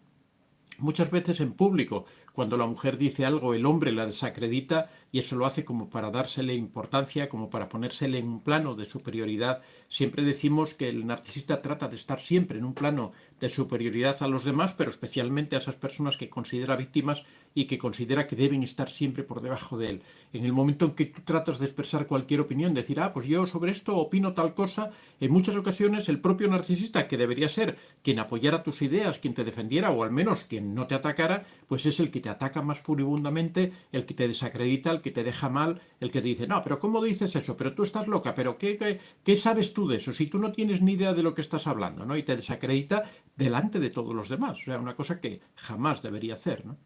Muchas veces en público, cuando la mujer dice algo, el hombre la desacredita y eso lo hace como para dársele importancia, como para ponérsele en un plano de superioridad. Siempre decimos que el narcisista trata de estar siempre en un plano de superioridad a los demás, pero especialmente a esas personas que considera víctimas y que considera que deben estar siempre por debajo de él. En el momento en que tú tratas de expresar cualquier opinión, decir, pues yo sobre esto opino tal cosa, en muchas ocasiones el propio narcisista, que debería ser quien apoyara tus ideas, quien te defendiera o al menos quien no te atacara, pues es el que te ataca más furibundamente, el que te desacredita, el que te deja mal, el que te dice, no, pero ¿cómo dices eso? Pero tú estás loca, pero ¿qué sabes tú de eso? Si tú no tienes ni idea de lo que estás hablando, ¿no? Y te desacredita delante de todos los demás. O sea, una cosa que jamás debería hacer, ¿no?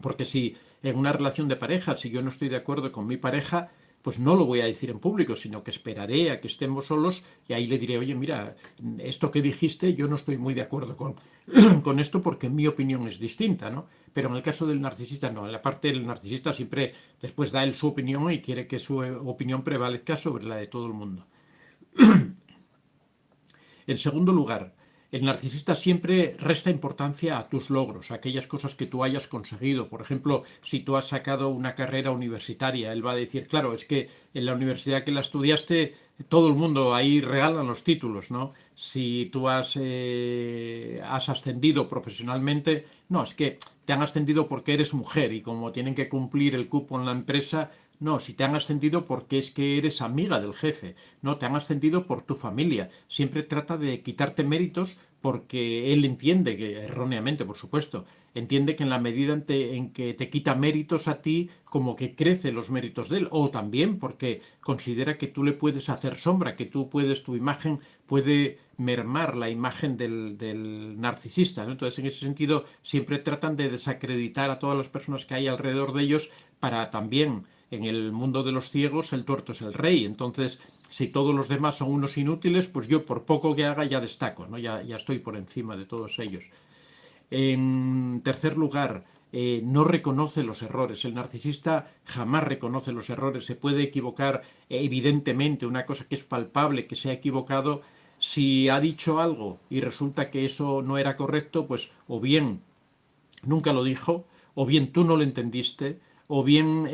Porque si en una relación de pareja, si yo no estoy de acuerdo con mi pareja, pues no lo voy a decir en público, sino que esperaré a que estemos solos y ahí le diré, oye, mira, esto que dijiste, yo no estoy muy de acuerdo con esto porque mi opinión es distinta, ¿no? Pero en el caso del narcisista, no. En la parte del narcisista siempre después da él su opinión y quiere que su opinión prevalezca sobre la de todo el mundo. En segundo lugar, el narcisista siempre resta importancia a tus logros, a aquellas cosas que tú hayas conseguido. Por ejemplo, si tú has sacado una carrera universitaria, él va a decir, claro, es que en la universidad que la estudiaste, todo el mundo ahí regalan los títulos, ¿no? Si tú has ascendido profesionalmente, no, es que te han ascendido porque eres mujer y como tienen que cumplir el cupo en la empresa, no, si te han ascendido porque es que eres amiga del jefe, no, te han ascendido por tu familia. Siempre trata de quitarte méritos porque él entiende, que erróneamente por supuesto, entiende que en la medida en que te quita méritos a ti, como que crecen los méritos de él, o también porque considera que tú le puedes hacer sombra, que tú puedes, tu imagen puede mermar la imagen del narcisista, ¿no? Entonces, en ese sentido, siempre tratan de desacreditar a todas las personas que hay alrededor de ellos para también en el mundo de los ciegos el tuerto es el rey. Entonces, si todos los demás son unos inútiles, pues yo por poco que haga ya destaco, ¿no? Ya estoy por encima de todos ellos. En tercer lugar, no reconoce los errores. El narcisista jamás reconoce los errores. Se puede equivocar evidentemente, una cosa que es palpable, que se ha equivocado. Si ha dicho algo y resulta que eso no era correcto, pues o bien nunca lo dijo, o bien tú no lo entendiste, o bien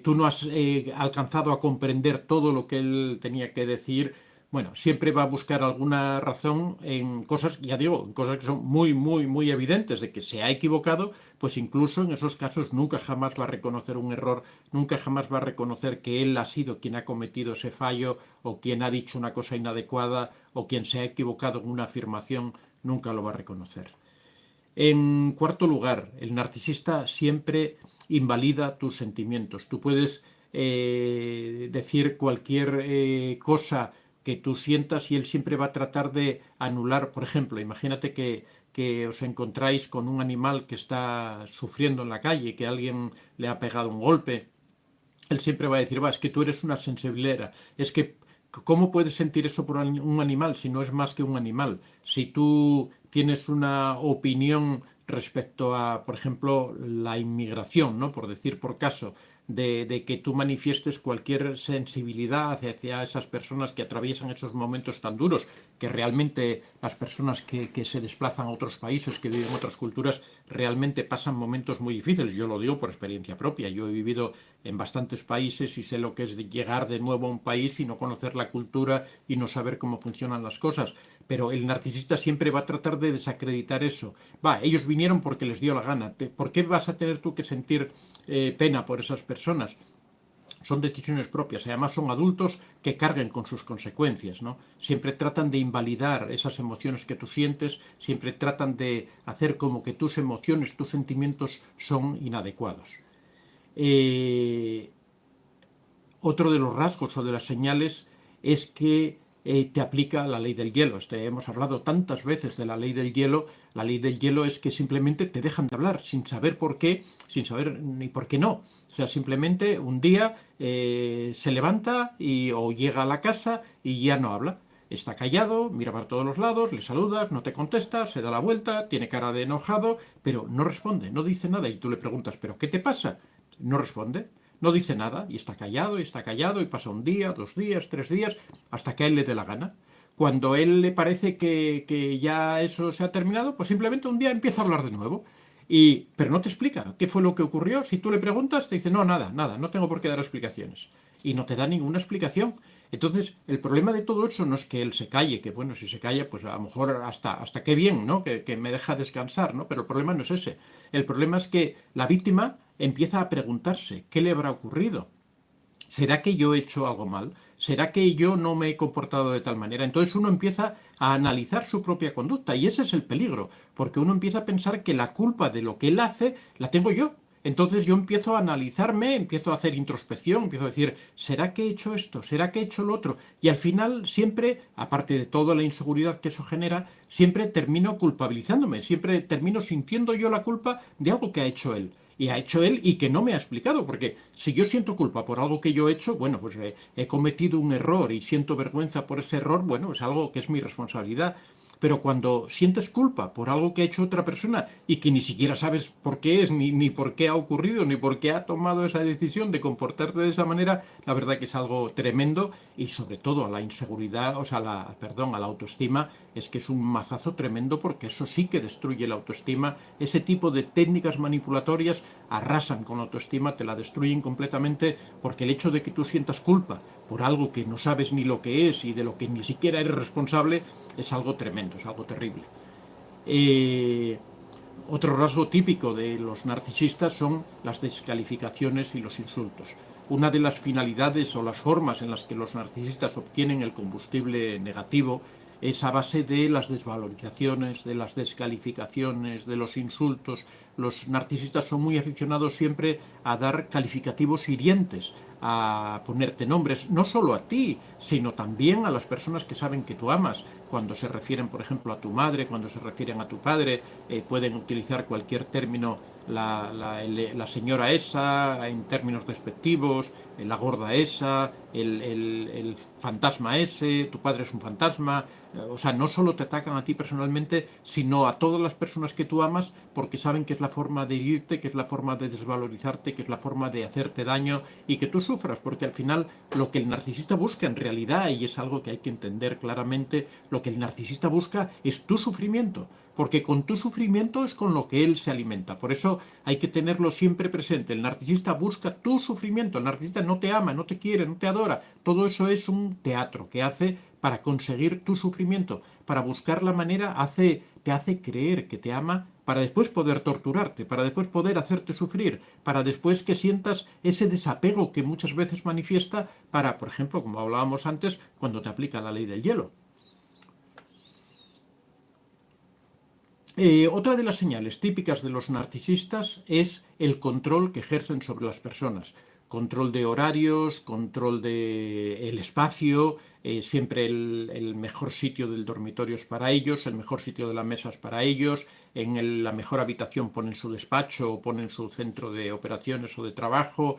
tú no has alcanzado a comprender todo lo que él tenía que decir. Bueno, siempre va a buscar alguna razón en cosas, ya digo, en cosas que son muy, muy, muy evidentes de que se ha equivocado, pues incluso en esos casos nunca jamás va a reconocer un error, nunca jamás va a reconocer que él ha sido quien ha cometido ese fallo o quien ha dicho una cosa inadecuada o quien se ha equivocado en una afirmación, nunca lo va a reconocer. En cuarto lugar, el narcisista siempre invalida tus sentimientos. Tú puedes decir cualquier cosa que tú sientas y él siempre va a tratar de anular. Por ejemplo, imagínate que os encontráis con un animal que está sufriendo en la calle, que alguien le ha pegado un golpe. Él siempre va a decir, es que tú eres una sensiblera, es que ¿cómo puedes sentir eso por un animal si no es más que un animal? Si tú tienes una opinión respecto a, por ejemplo, la inmigración, ¿no? Por decir por caso, de que tú manifiestes cualquier sensibilidad hacia esas personas que atraviesan esos momentos tan duros, que realmente las personas que se desplazan a otros países, que viven otras culturas, realmente pasan momentos muy difíciles. Yo lo digo por experiencia propia. Yo he vivido en bastantes países y sé lo que es llegar de nuevo a un país y no conocer la cultura y no saber cómo funcionan las cosas. Pero el narcisista siempre va a tratar de desacreditar eso. Ellos vinieron porque les dio la gana. ¿Por qué vas a tener tú que sentir pena por esas personas? Son decisiones propias, además son adultos que carguen con sus consecuencias, ¿no? Siempre tratan de invalidar esas emociones que tú sientes, siempre tratan de hacer como que tus emociones, tus sentimientos son inadecuados. Otro de los rasgos o de las señales es que te aplica la ley del hielo. Hemos hablado tantas veces de la ley del hielo. La ley del hielo es que simplemente te dejan de hablar sin saber por qué, sin saber ni por qué no. O sea, simplemente un día se levanta o llega a la casa y ya no habla. Está callado, mira para todos los lados, le saludas, no te contesta, se da la vuelta, tiene cara de enojado, pero no responde, no dice nada. Y tú le preguntas, ¿pero qué te pasa? No responde. No dice nada y está callado y pasa un día, 2 días, 3 días, hasta que a él le dé la gana. Cuando a él le parece que ya eso se ha terminado, pues simplemente un día empieza a hablar de nuevo. Pero no te explica qué fue lo que ocurrió. Si tú le preguntas, te dice, no, nada, no tengo por qué dar explicaciones. Y no te da ninguna explicación. Entonces, el problema de todo eso no es que él se calle, que bueno, si se calla, pues a lo mejor hasta qué bien, ¿no? Que me deja descansar, ¿no? Pero el problema no es ese. El problema es que la víctima empieza a preguntarse, ¿qué le habrá ocurrido? ¿Será que yo he hecho algo mal? ¿Será que yo no me he comportado de tal manera? Entonces uno empieza a analizar su propia conducta y ese es el peligro, porque uno empieza a pensar que la culpa de lo que él hace la tengo yo. Entonces yo empiezo a analizarme, empiezo a hacer introspección, empiezo a decir, ¿será que he hecho esto? ¿Será que he hecho lo otro? Y al final siempre, aparte de toda la inseguridad que eso genera, siempre termino culpabilizándome, siempre termino sintiendo yo la culpa de algo que ha hecho él. Y ha hecho él y que no me ha explicado, porque si yo siento culpa por algo que yo he hecho, bueno, pues he cometido un error y siento vergüenza por ese error, bueno, es algo que es mi responsabilidad. Pero cuando sientes culpa por algo que ha hecho otra persona y que ni siquiera sabes por qué es, ni por qué ha ocurrido, ni por qué ha tomado esa decisión de comportarte de esa manera, la verdad que es algo tremendo y sobre todo a la inseguridad, o sea, a la autoestima, es que es un mazazo tremendo porque eso sí que destruye la autoestima. Ese tipo de técnicas manipulatorias arrasan con la autoestima, te la destruyen completamente porque el hecho de que tú sientas culpa por algo que no sabes ni lo que es y de lo que ni siquiera eres responsable es algo tremendo, es algo terrible. Otro rasgo típico de los narcisistas son las descalificaciones y los insultos. Una de las finalidades o las formas en las que los narcisistas obtienen el combustible negativo es a base de las desvalorizaciones, de las descalificaciones, de los insultos. Los narcisistas son muy aficionados siempre a dar calificativos hirientes, a ponerte nombres, no solo a ti, sino también a las personas que saben que tú amas. Cuando se refieren, por ejemplo, a tu madre, cuando se refieren a tu padre, pueden utilizar cualquier término, la señora esa, en términos despectivos, la gorda esa, el fantasma ese, tu padre es un fantasma. O sea, no solo te atacan a ti personalmente, sino a todas las personas que tú amas, porque saben que es la forma de herirte, que es la forma de desvalorizarte, que es la forma de hacerte daño y que tú sufras, porque al final lo que el narcisista busca en realidad, y es algo que hay que entender claramente, lo que el narcisista busca es tu sufrimiento, porque con tu sufrimiento es con lo que él se alimenta. Por eso hay que tenerlo siempre presente. El narcisista busca tu sufrimiento, el narcisista no te ama, no te quiere, no te adora. Todo eso es un teatro que hace para conseguir tu sufrimiento, para buscar la manera, te hace creer que te ama para después poder torturarte, para después poder hacerte sufrir, para después que sientas ese desapego que muchas veces manifiesta para, por ejemplo, como hablábamos antes, cuando te aplica la ley del hielo. Otra de las señales típicas de los narcisistas es el control que ejercen sobre las personas. Control de horarios, control del espacio, siempre el mejor sitio del dormitorio es para ellos, el mejor sitio de la mesa es para ellos, la mejor habitación ponen su despacho o ponen su centro de operaciones o de trabajo.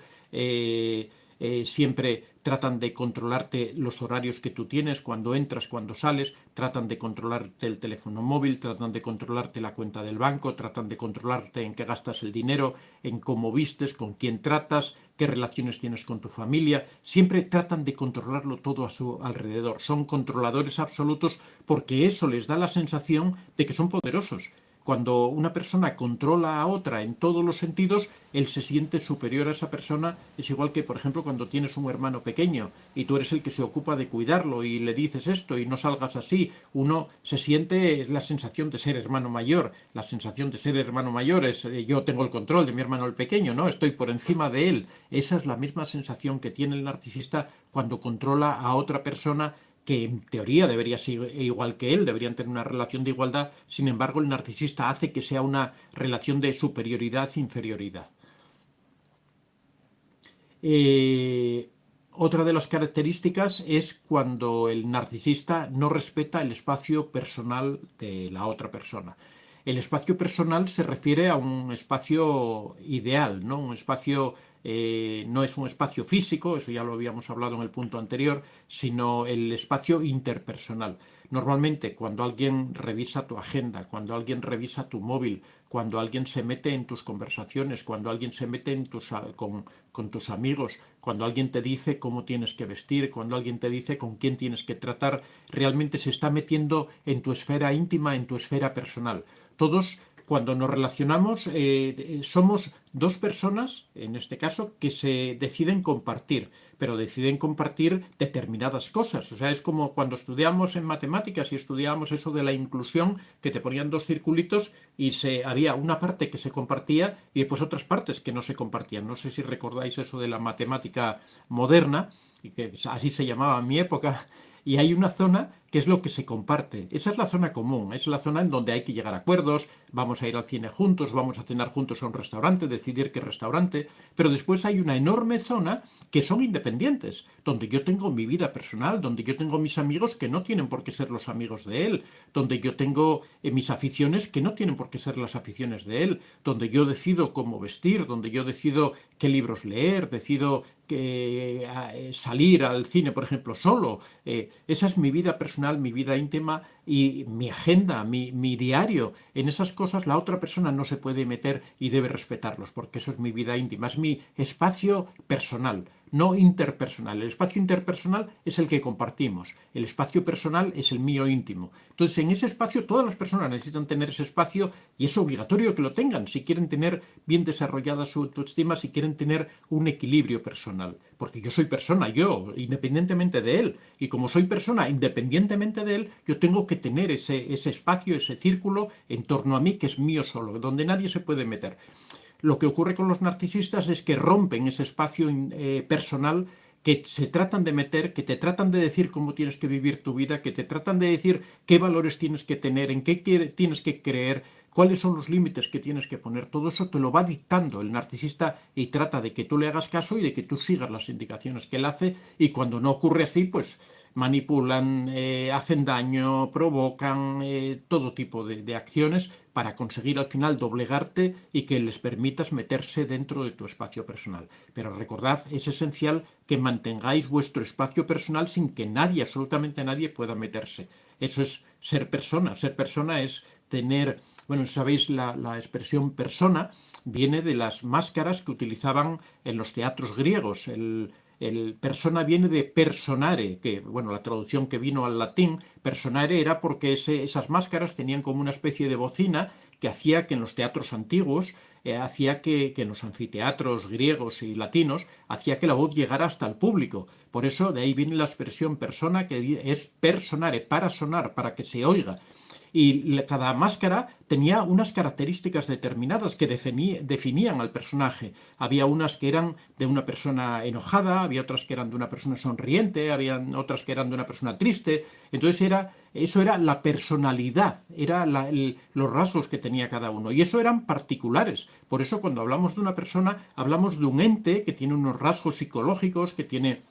Siempre tratan de controlarte los horarios que tú tienes, cuando entras, cuando sales, tratan de controlarte el teléfono móvil, tratan de controlarte la cuenta del banco, tratan de controlarte en qué gastas el dinero, en cómo vistes, con quién tratas, qué relaciones tienes con tu familia. Siempre tratan de controlarlo todo a su alrededor. Son controladores absolutos porque eso les da la sensación de que son poderosos. Cuando una persona controla a otra en todos los sentidos, él se siente superior a esa persona. Es igual que, por ejemplo, cuando tienes un hermano pequeño y tú eres el que se ocupa de cuidarlo y le dices esto y no salgas así, uno se siente, es la sensación de ser hermano mayor. La sensación de ser hermano mayor es yo tengo el control de mi hermano el pequeño, ¿no? Estoy por encima de él. Esa es la misma sensación que tiene el narcisista cuando controla a otra persona que en teoría debería ser igual que él, deberían tener una relación de igualdad. Sin embargo, el narcisista hace que sea una relación de superioridad-inferioridad. Otra de las características es cuando el narcisista no respeta el espacio personal de la otra persona. El espacio personal se refiere a un espacio ideal, ¿no? Un espacio, no es un espacio físico, eso ya lo habíamos hablado en el punto anterior, sino el espacio interpersonal. Normalmente, cuando alguien revisa tu agenda, cuando alguien revisa tu móvil, cuando alguien se mete en tus conversaciones, cuando alguien se mete en con tus amigos, cuando alguien te dice cómo tienes que vestir, cuando alguien te dice con quién tienes que tratar, realmente se está metiendo en tu esfera íntima, en tu esfera personal. Todos, cuando nos relacionamos, somos dos personas, en este caso, que se deciden compartir, pero deciden compartir determinadas cosas. O sea, es como cuando estudiamos en matemáticas y estudiábamos eso de la inclusión, que te ponían dos circulitos y había una parte que se compartía y después otras partes que no se compartían. No sé si recordáis eso de la matemática moderna, y que así se llamaba en mi época. Y hay una zona que es lo que se comparte. Esa es la zona común, es la zona en donde hay que llegar a acuerdos, vamos a ir al cine juntos, vamos a cenar juntos a un restaurante, decidir qué restaurante, pero después hay una enorme zona que son independientes, donde yo tengo mi vida personal, donde yo tengo mis amigos que no tienen por qué ser los amigos de él, donde yo tengo mis aficiones que no tienen por qué ser las aficiones de él, donde yo decido cómo vestir, donde yo decido qué libros leer, decido salir al cine, por ejemplo, solo. Esa es mi vida personal, mi vida íntima y mi agenda, mi diario. En esas cosas la otra persona no se puede meter y debe respetarlos, porque eso es mi vida íntima, es mi espacio personal, no interpersonal. El espacio interpersonal es el que compartimos, el espacio personal es el mío íntimo. Entonces, en ese espacio todas las personas necesitan tener ese espacio y es obligatorio que lo tengan si quieren tener bien desarrollada su autoestima, si quieren tener un equilibrio personal. Porque yo soy persona, yo, independientemente de él. Y como soy persona, independientemente de él, yo tengo que tener ese espacio, ese círculo en torno a mí que es mío solo, donde nadie se puede meter. Lo que ocurre con los narcisistas es que rompen ese espacio personal, que se tratan de meter, que te tratan de decir cómo tienes que vivir tu vida, que te tratan de decir qué valores tienes que tener, en qué tienes que creer, cuáles son los límites que tienes que poner. Todo eso te lo va dictando el narcisista y trata de que tú le hagas caso y de que tú sigas las indicaciones que él hace, y cuando no ocurre así, pues manipulan, hacen daño, provocan todo tipo de acciones para conseguir al final doblegarte y que les permitas meterse dentro de tu espacio personal. Pero recordad, es esencial que mantengáis vuestro espacio personal sin que nadie, absolutamente nadie, pueda meterse. Eso es ser persona. Ser persona es tener, bueno, sabéis, la expresión persona viene de las máscaras que utilizaban en los teatros griegos. El persona viene de personare, que, bueno, la traducción que vino al latín, personare era porque esas máscaras tenían como una especie de bocina que hacía que en los teatros antiguos, hacía que en los anfiteatros griegos y latinos, hacía que la voz llegara hasta el público. Por eso de ahí viene la expresión persona, que es personare, para sonar, para que se oiga. Y cada máscara tenía unas características determinadas que definían al personaje. Había unas que eran de una persona enojada, había otras que eran de una persona sonriente, había otras que eran de una persona triste. Entonces eso era la personalidad, eran los rasgos que tenía cada uno. Y eso eran particulares. Por eso cuando hablamos de una persona, hablamos de un ente que tiene unos rasgos psicológicos, que tiene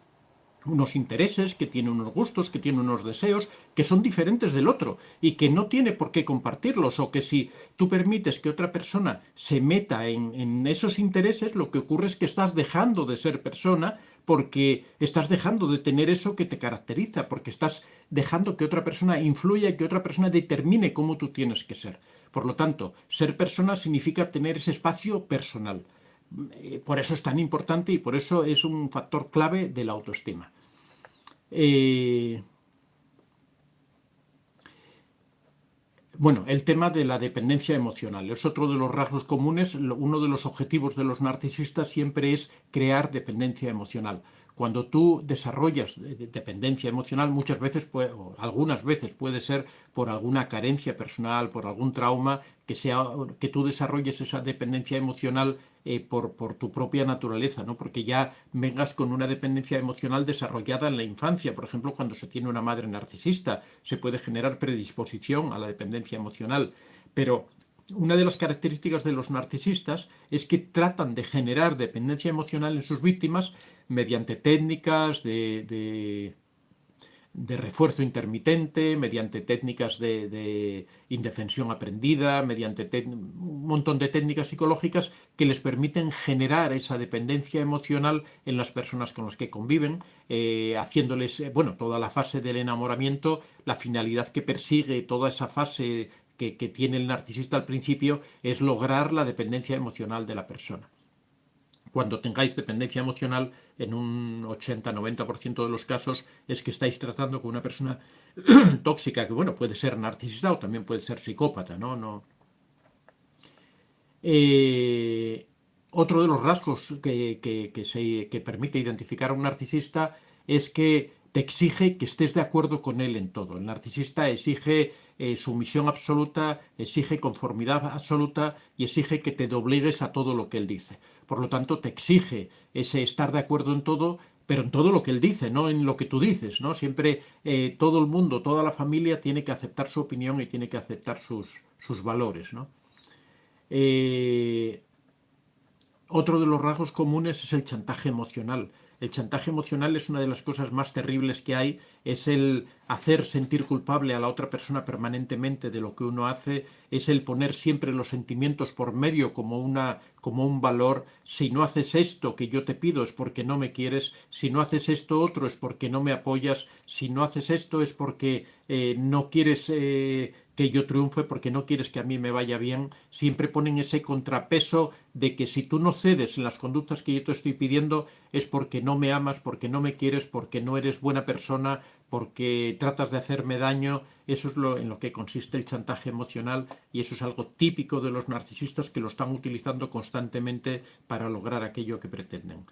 unos intereses, que tiene unos gustos, que tiene unos deseos, que son diferentes del otro y que no tiene por qué compartirlos, o que si tú permites que otra persona se meta en esos intereses, lo que ocurre es que estás dejando de ser persona, porque estás dejando de tener eso que te caracteriza, porque estás dejando que otra persona influya y que otra persona determine cómo tú tienes que ser. Por lo tanto, ser persona significa tener ese espacio personal. Por eso es tan importante y por eso es un factor clave de la autoestima. Bueno, el tema de la dependencia emocional es otro de los rasgos comunes. Uno de los objetivos de los narcisistas siempre es crear dependencia emocional. Cuando tú desarrollas dependencia emocional, muchas veces, o algunas veces puede ser por alguna carencia personal, por algún trauma, que tú desarrolles esa dependencia emocional por tu propia naturaleza, ¿no? Porque ya vengas con una dependencia emocional desarrollada en la infancia. Por ejemplo, cuando se tiene una madre narcisista, se puede generar predisposición a la dependencia emocional. Pero una de las características de los narcisistas es que tratan de generar dependencia emocional en sus víctimas mediante técnicas de refuerzo intermitente, mediante técnicas de indefensión aprendida, mediante un montón de técnicas psicológicas que les permiten generar esa dependencia emocional en las personas con las que conviven, haciéndoles, bueno, toda la fase del enamoramiento, la finalidad que persigue toda esa fase que tiene el narcisista al principio es lograr la dependencia emocional de la persona. Cuando tengáis dependencia emocional, en un 80-90% de los casos, es que estáis tratando con una persona tóxica, que bueno, puede ser narcisista o también puede ser psicópata, ¿no? Eh, Otro de los rasgos que permite identificar a un narcisista es que te exige que estés de acuerdo con él en todo. El narcisista exige sumisión absoluta, exige conformidad absoluta y exige que te obligues a todo lo que él dice. Por lo tanto, te exige ese estar de acuerdo en todo, pero en todo lo que él dice, no en lo que tú dices, ¿no? Siempre todo el mundo, toda la familia tiene que aceptar su opinión y tiene que aceptar sus valores, ¿no? Eh, Otro de los rasgos comunes es el chantaje emocional. El chantaje emocional es una de las cosas más terribles que hay, es el hacer sentir culpable a la otra persona permanentemente de lo que uno hace, es el poner siempre los sentimientos por medio como un valor. Si no haces esto que yo te pido es porque no me quieres, si no haces esto otro es porque no me apoyas, si no haces esto es porque no quieres que yo triunfe, porque no quieres que a mí me vaya bien. Siempre ponen ese contrapeso de que si tú no cedes en las conductas que yo te estoy pidiendo es porque no me amas, porque no me quieres, porque no eres buena persona, porque tratas de hacerme daño. Eso es en lo que consiste el chantaje emocional y eso es algo típico de los narcisistas que lo están utilizando constantemente para lograr aquello que pretenden.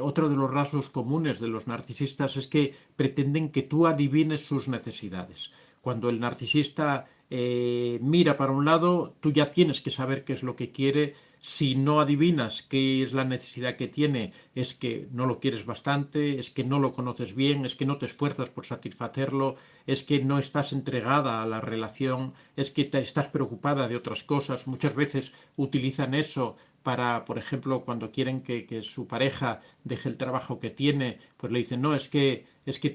Otro de los rasgos comunes de los narcisistas es que pretenden que tú adivines sus necesidades. Cuando el narcisista mira para un lado, tú ya tienes que saber qué es lo que quiere. Si no adivinas qué es la necesidad que tiene, es que no lo quieres bastante, es que no lo conoces bien, es que no te esfuerzas por satisfacerlo, es que no estás entregada a la relación, es que estás preocupada de otras cosas. Muchas veces utilizan eso para, por ejemplo, cuando quieren que su pareja deje el trabajo que tiene, pues le dicen, no, es que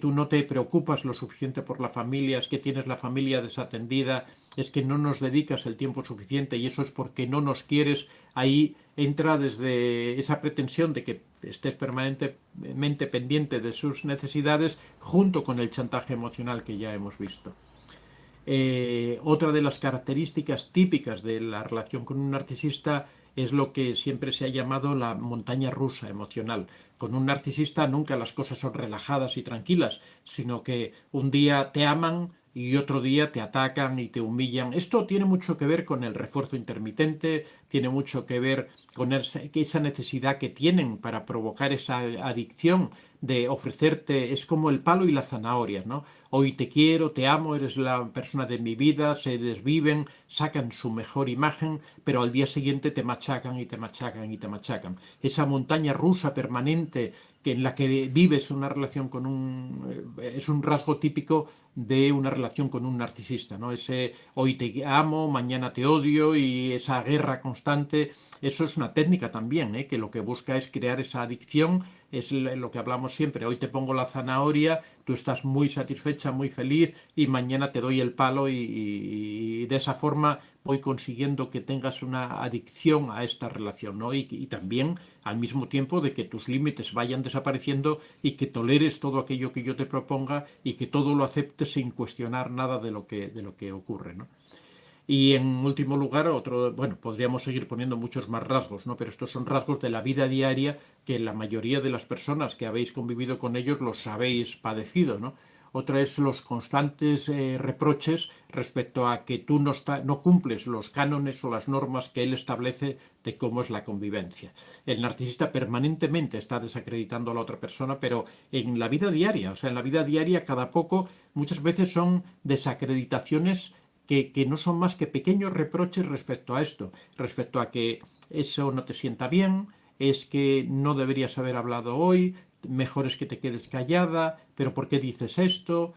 tú no te preocupas lo suficiente por la familia, es que tienes la familia desatendida, es que no nos dedicas el tiempo suficiente y eso es porque no nos quieres. Ahí entra desde esa pretensión de que estés permanentemente pendiente de sus necesidades junto con el chantaje emocional que ya hemos visto. Otra de las características típicas de la relación con un narcisista es lo que siempre se ha llamado la montaña rusa emocional. Con un narcisista nunca las cosas son relajadas y tranquilas, sino que un día te aman y otro día te atacan y te humillan. Esto tiene mucho que ver con el refuerzo intermitente, tiene mucho que ver con esa necesidad que tienen para provocar esa adicción de ofrecerte, es como el palo y la zanahoria, ¿no? Hoy te quiero, te amo, eres la persona de mi vida, se desviven, sacan su mejor imagen, pero al día siguiente te machacan y te machacan y te machacan. Esa montaña rusa permanente que en la que vives una relación con es un rasgo típico de una relación con un narcisista, ¿no? Ese hoy te amo, mañana te odio y esa guerra constante, eso es una técnica también, ¿eh? Que lo que busca es crear esa adicción, es lo que hablamos siempre, hoy te pongo la zanahoria, tú estás muy satisfecha, muy feliz y mañana te doy el palo y de esa forma voy consiguiendo que tengas una adicción a esta relación, ¿no? Y también al mismo tiempo de que tus límites vayan desapareciendo y que toleres todo aquello que yo te proponga y que todo lo aceptes sin cuestionar nada de lo que ocurre, ¿no? Y en último lugar, otro, bueno, podríamos seguir poniendo muchos más rasgos, ¿no? Pero estos son rasgos de la vida diaria que la mayoría de las personas que habéis convivido con ellos los habéis padecido, ¿no? otra es los constantes reproches respecto a que tú no cumples los cánones o las normas que él establece de cómo es la convivencia. El narcisista permanentemente está desacreditando a la otra persona, pero en la vida diaria, o sea, en la vida diaria cada poco, muchas veces son desacreditaciones que no son más que pequeños reproches respecto a esto, respecto a que eso no te sienta bien, es que no deberías haber hablado hoy, mejor es que te quedes callada, pero ¿por qué dices esto?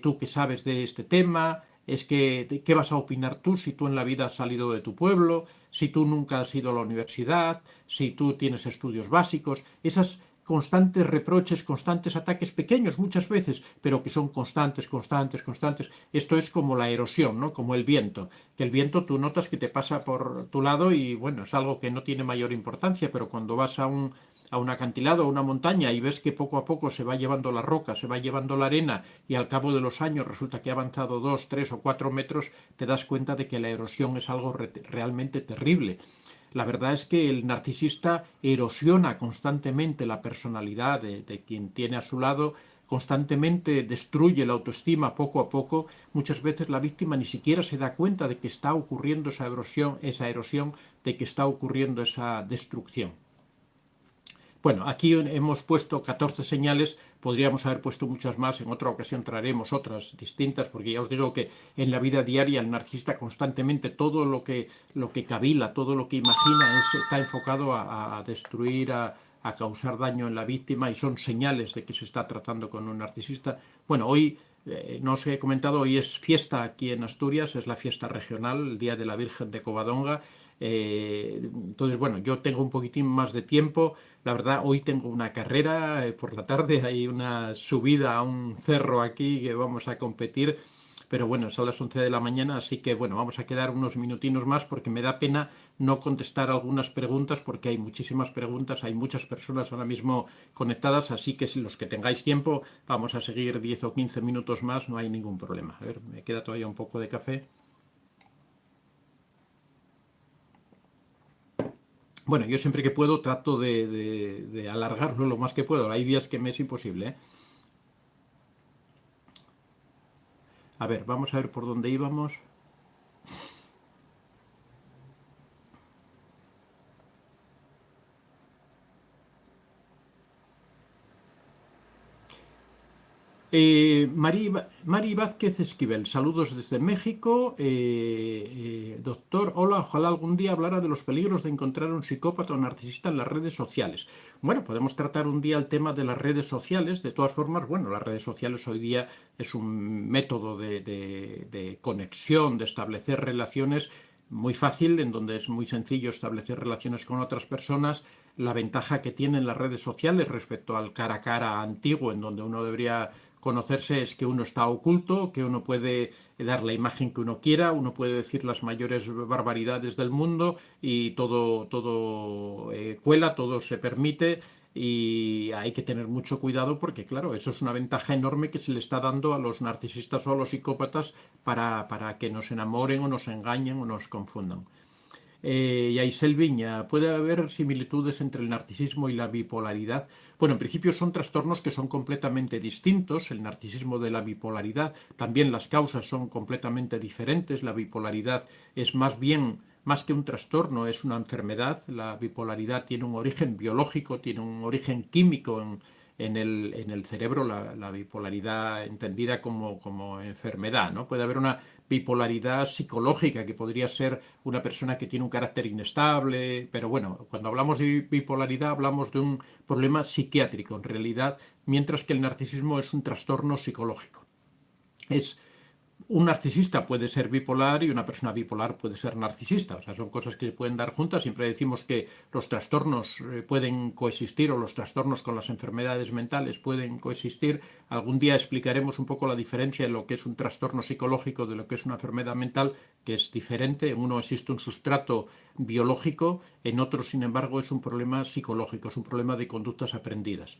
Tú que sabes de este tema, es que ¿qué vas a opinar tú si tú en la vida has salido de tu pueblo, si tú nunca has ido a la universidad, si tú tienes estudios básicos? Esas constantes reproches, constantes ataques pequeños muchas veces, pero que son constantes, constantes, constantes. Esto es como la erosión, ¿no? Como el viento, que el viento tú notas que te pasa por tu lado y bueno, es algo que no tiene mayor importancia, pero cuando vas a un acantilado, a una montaña y ves que poco a poco se va llevando la roca, se va llevando la arena y al cabo de los años resulta que ha avanzado 2, 3 o 4 metros, te das cuenta de que la erosión es algo realmente terrible. La verdad es que el narcisista erosiona constantemente la personalidad de quien tiene a su lado, constantemente destruye la autoestima poco a poco. Muchas veces la víctima ni siquiera se da cuenta de que está ocurriendo esa erosión, de que está ocurriendo esa destrucción. Bueno, aquí hemos puesto 14 señales, podríamos haber puesto muchas más, en otra ocasión traeremos otras distintas, porque ya os digo que en la vida diaria el narcisista constantemente todo lo que cavila, todo lo que imagina está enfocado a destruir, a causar daño en la víctima y son señales de que se está tratando con un narcisista. Bueno, hoy, no os he comentado, hoy es fiesta aquí en Asturias, es la fiesta regional, el Día de la Virgen de Covadonga. Entonces, bueno, yo tengo un poquitín más de tiempo. La verdad, hoy tengo una carrera por la tarde, hay una subida a un cerro aquí que vamos a competir, pero bueno, es a las 11 de la mañana, así que bueno, vamos a quedar unos minutinos más porque me da pena no contestar algunas preguntas porque hay muchísimas preguntas, hay muchas personas ahora mismo conectadas, así que si los que tengáis tiempo, vamos a seguir 10 o 15 minutos más, no hay ningún problema. A ver, me queda todavía un poco de café. Bueno, yo siempre que puedo trato de alargarlo lo más que puedo. Hay días que me es imposible, ¿eh? A ver, vamos a ver por dónde íbamos. Mari Vázquez Esquivel, saludos desde México. Doctor, hola, ojalá algún día hablara de los peligros de encontrar un psicópata o narcisista en las redes sociales. Bueno, podemos tratar un día el tema de las redes sociales. De todas formas, bueno, las redes sociales hoy día es un método de conexión, de establecer relaciones muy fácil, en donde es muy sencillo establecer relaciones con otras personas. La ventaja que tienen las redes sociales respecto al cara a cara antiguo, en donde uno debería conocerse, es que uno está oculto, que uno puede dar la imagen que uno quiera, uno puede decir las mayores barbaridades del mundo y todo cuela, todo se permite. Y hay que tener mucho cuidado porque, claro, eso es una ventaja enorme que se le está dando a los narcisistas o a los psicópatas para que nos enamoren o nos engañen o nos confundan. Yaisel Viña, ¿puede haber similitudes entre el narcisismo y la bipolaridad? Bueno, en principio son trastornos que son completamente distintos, el narcisismo de la bipolaridad, también las causas son completamente diferentes, la bipolaridad es más bien, más que un trastorno, es una enfermedad, la bipolaridad tiene un origen biológico, tiene un origen químico en el cerebro, la bipolaridad entendida como enfermedad, ¿no? Puede haber una bipolaridad psicológica, que podría ser una persona que tiene un carácter inestable, pero bueno, cuando hablamos de bipolaridad hablamos de un problema psiquiátrico, en realidad, mientras que el narcisismo es un trastorno psicológico. Un narcisista puede ser bipolar y una persona bipolar puede ser narcisista. O sea, son cosas que se pueden dar juntas. Siempre decimos que los trastornos pueden coexistir o los trastornos con las enfermedades mentales pueden coexistir. Algún día explicaremos un poco la diferencia en lo que es un trastorno psicológico de lo que es una enfermedad mental, que es diferente. En uno existe un sustrato biológico, en otro, sin embargo, es un problema psicológico, es un problema de conductas aprendidas.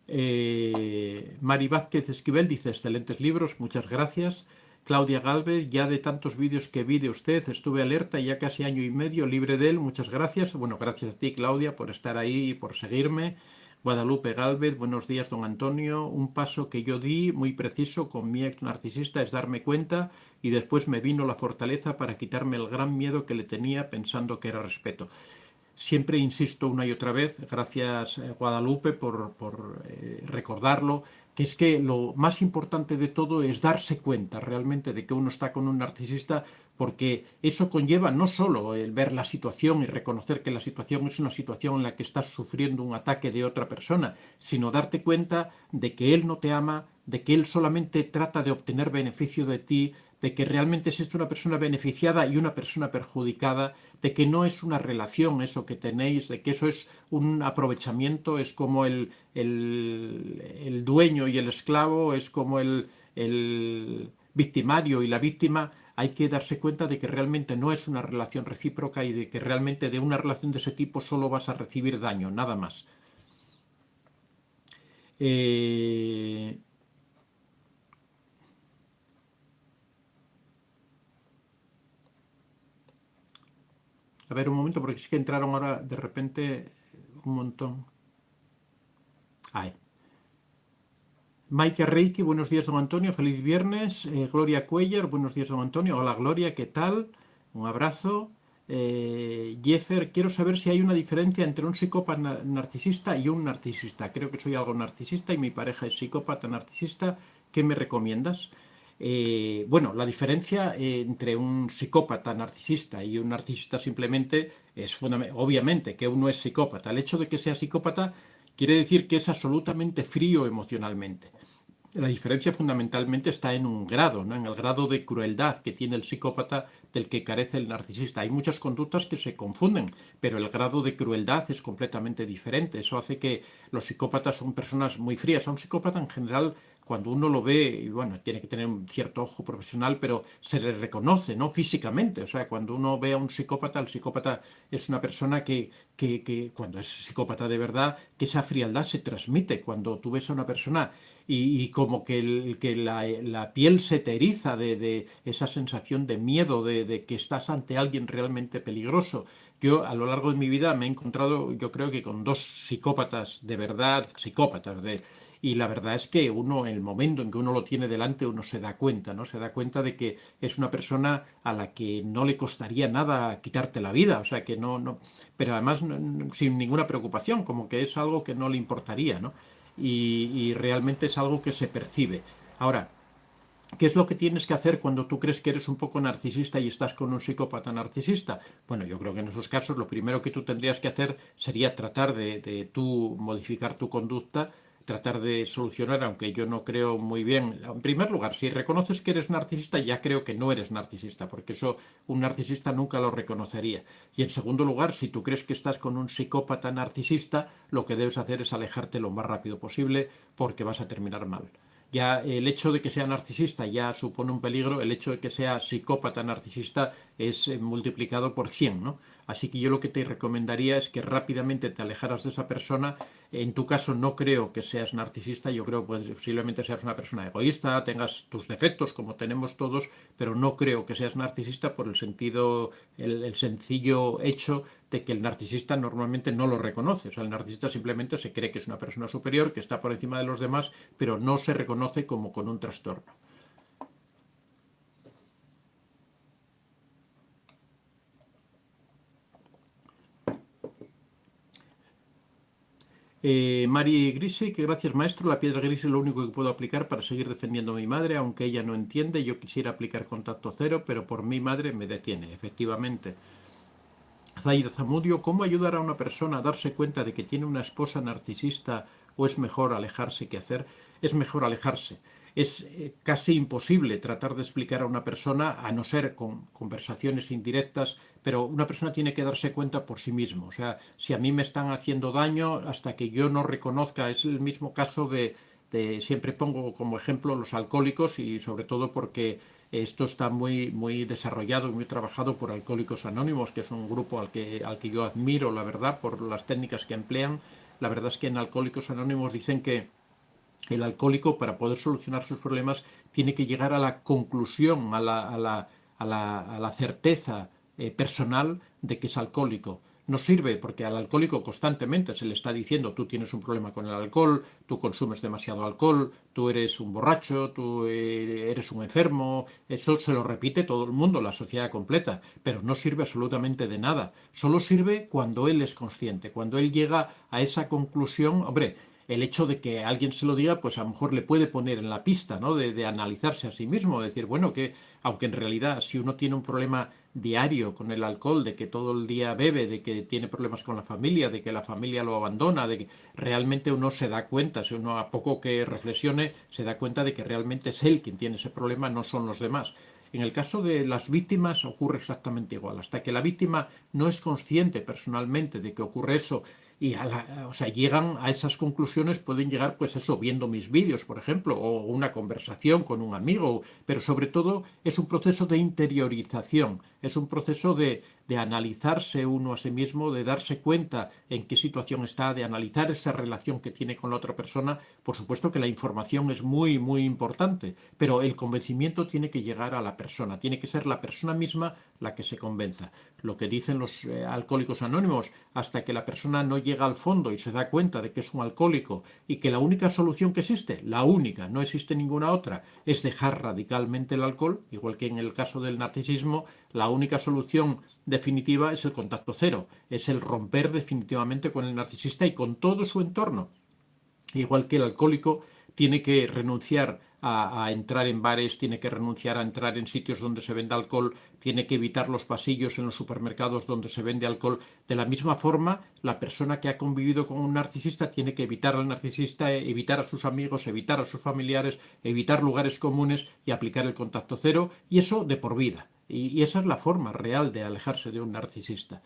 Mari Vázquez Esquivel dice, excelentes libros, muchas gracias. Claudia Galvez, ya de tantos vídeos que vi de usted, estuve alerta, ya casi año y medio libre de él, muchas gracias. Bueno, gracias a ti, Claudia, por estar ahí y por seguirme. Guadalupe Gálvez, buenos días, don Antonio. Un paso que yo di muy preciso con mi ex narcisista es darme cuenta y después me vino la fortaleza para quitarme el gran miedo que le tenía pensando que era respeto. Siempre insisto una y otra vez, gracias Guadalupe por recordarlo, que es que lo más importante de todo es darse cuenta realmente de que uno está con un narcisista, porque eso conlleva no solo el ver la situación y reconocer que la situación es una situación en la que estás sufriendo un ataque de otra persona, sino darte cuenta de que él no te ama, de que él solamente trata de obtener beneficio de ti, de que realmente existe una persona beneficiada y una persona perjudicada, de que no es una relación eso que tenéis, de que eso es un aprovechamiento, es como el dueño y el esclavo, es como el victimario y la víctima. Hay que darse cuenta de que realmente no es una relación recíproca y de que realmente de una relación de ese tipo solo vas a recibir daño, nada más. Eh, a ver, un momento, porque es que entraron ahora de repente un montón. Ay. Maike Reiki, buenos días, don Antonio, feliz viernes. Gloria Cuellar, buenos días, don Antonio. Hola, Gloria, ¿qué tal? Un abrazo. Jeffer, quiero saber si hay una diferencia entre un psicópata narcisista y un narcisista. Creo que soy algo narcisista y mi pareja es psicópata narcisista. ¿Qué me recomiendas? Bueno, la diferencia entre un psicópata narcisista y un narcisista simplemente es obviamente que uno es psicópata. El hecho de que sea psicópata quiere decir que es absolutamente frío emocionalmente. La diferencia fundamentalmente está en un grado, ¿no? En el grado de crueldad que tiene el psicópata del que carece el narcisista. Hay muchas conductas que se confunden, pero el grado de crueldad es completamente diferente. Eso hace que los psicópatas son personas muy frías. A un psicópata en general, cuando uno lo ve, y bueno, tiene que tener un cierto ojo profesional, pero se le reconoce, ¿no? Físicamente. O sea, cuando uno ve a un psicópata, el psicópata es una persona que cuando es psicópata de verdad, que esa frialdad se transmite. Cuando tú ves a una persona y como que, la piel se te eriza de esa sensación de miedo, de que estás ante alguien realmente peligroso. Yo a lo largo de mi vida me he encontrado, yo creo que con dos psicópatas de verdad, psicópatas y la verdad es que uno, en el momento en que uno lo tiene delante, uno se da cuenta, ¿no? Se da cuenta de que es una persona a la que no le costaría nada quitarte la vida, o sea, que pero además sin ninguna preocupación, como que es algo que no le importaría, ¿no? Y realmente es algo que se percibe. Ahora, ¿qué es lo que tienes que hacer cuando tú crees que eres un poco narcisista y estás con un psicópata narcisista? Bueno, yo creo que en esos casos lo primero que tú tendrías que hacer sería tratar de tú modificar tu conducta, tratar de solucionar, aunque yo no creo muy bien. En primer lugar, si reconoces que eres narcisista, ya creo que no eres narcisista, porque eso un narcisista nunca lo reconocería. Y en segundo lugar, si tú crees que estás con un psicópata narcisista, lo que debes hacer es alejarte lo más rápido posible, porque vas a terminar mal. Ya el hecho de que sea narcisista ya supone un peligro, el hecho de que sea psicópata narcisista es multiplicado por 100, ¿no? Así que yo lo que te recomendaría es que rápidamente te alejaras de esa persona. En tu caso no creo que seas narcisista, yo creo que posiblemente seas una persona egoísta, tengas tus defectos como tenemos todos, pero no creo que seas narcisista por el sentido, el sencillo hecho de que el narcisista normalmente no lo reconoce. O sea, el narcisista simplemente se cree que es una persona superior, que está por encima de los demás, pero no se reconoce como con un trastorno. Mari Grisi, que gracias maestro, la piedra gris es lo único que puedo aplicar para seguir defendiendo a mi madre, aunque ella no entiende, yo quisiera aplicar contacto cero, pero por mi madre me detiene, efectivamente. Zaida Zamudio, ¿cómo ayudar a una persona a darse cuenta de que tiene una esposa narcisista o es mejor alejarse que hacer? Es mejor alejarse. Es casi imposible tratar de explicar a una persona, a no ser con conversaciones indirectas, pero una persona tiene que darse cuenta por sí mismo. O sea, si a mí me están haciendo daño, hasta que yo no reconozca, es el mismo caso siempre pongo como ejemplo los alcohólicos y sobre todo porque esto está muy desarrollado y muy trabajado por Alcohólicos Anónimos, que es un grupo al que yo admiro, la verdad, por las técnicas que emplean. La verdad es que en Alcohólicos Anónimos dicen que el alcohólico, para poder solucionar sus problemas, tiene que llegar a la conclusión, a la certeza personal de que es alcohólico. No sirve porque al alcohólico constantemente se le está diciendo tú tienes un problema con el alcohol, tú consumes demasiado alcohol, tú eres un borracho, tú eres un enfermo. Eso se lo repite todo el mundo, la sociedad completa, pero no sirve absolutamente de nada. Solo sirve cuando él es consciente, cuando él llega a esa conclusión. Hombre, el hecho de que alguien se lo diga, pues a lo mejor le puede poner en la pista, ¿no? De analizarse a sí mismo, decir, bueno, que aunque en realidad si uno tiene un problema diario con el alcohol, de que todo el día bebe, de que tiene problemas con la familia, de que la familia lo abandona, de que realmente uno se da cuenta, si uno a poco que reflexione, se da cuenta de que realmente es él quien tiene ese problema, no son los demás. En el caso de las víctimas ocurre exactamente igual. Hasta que la víctima no es consciente personalmente de que ocurre eso y o sea, llegan a esas conclusiones, pueden llegar, pues eso, viendo mis vídeos, por ejemplo, o una conversación con un amigo, pero sobre todo es un proceso de interiorización, es un proceso de analizarse uno a sí mismo, de darse cuenta en qué situación está, de analizar esa relación que tiene con la otra persona. Por supuesto que la información es muy, muy importante, pero el convencimiento tiene que llegar a la persona, tiene que ser la persona misma la que se convenza. Lo que dicen los alcohólicos anónimos, hasta que la persona no llega al fondo y se da cuenta de que es un alcohólico y que la única solución que existe, la única, no existe ninguna otra, es dejar radicalmente el alcohol, igual que en el caso del narcisismo, la única solución definitiva es el contacto cero, es el romper definitivamente con el narcisista y con todo su entorno. Igual que el alcohólico tiene que renunciar a entrar en bares, tiene que renunciar a entrar en sitios donde se vende alcohol, tiene que evitar los pasillos en los supermercados donde se vende alcohol. De la misma forma, la persona que ha convivido con un narcisista tiene que evitar al narcisista, evitar a sus amigos, evitar a sus familiares, evitar lugares comunes y aplicar el contacto cero, y eso de por vida. Y esa es la forma real de alejarse de un narcisista.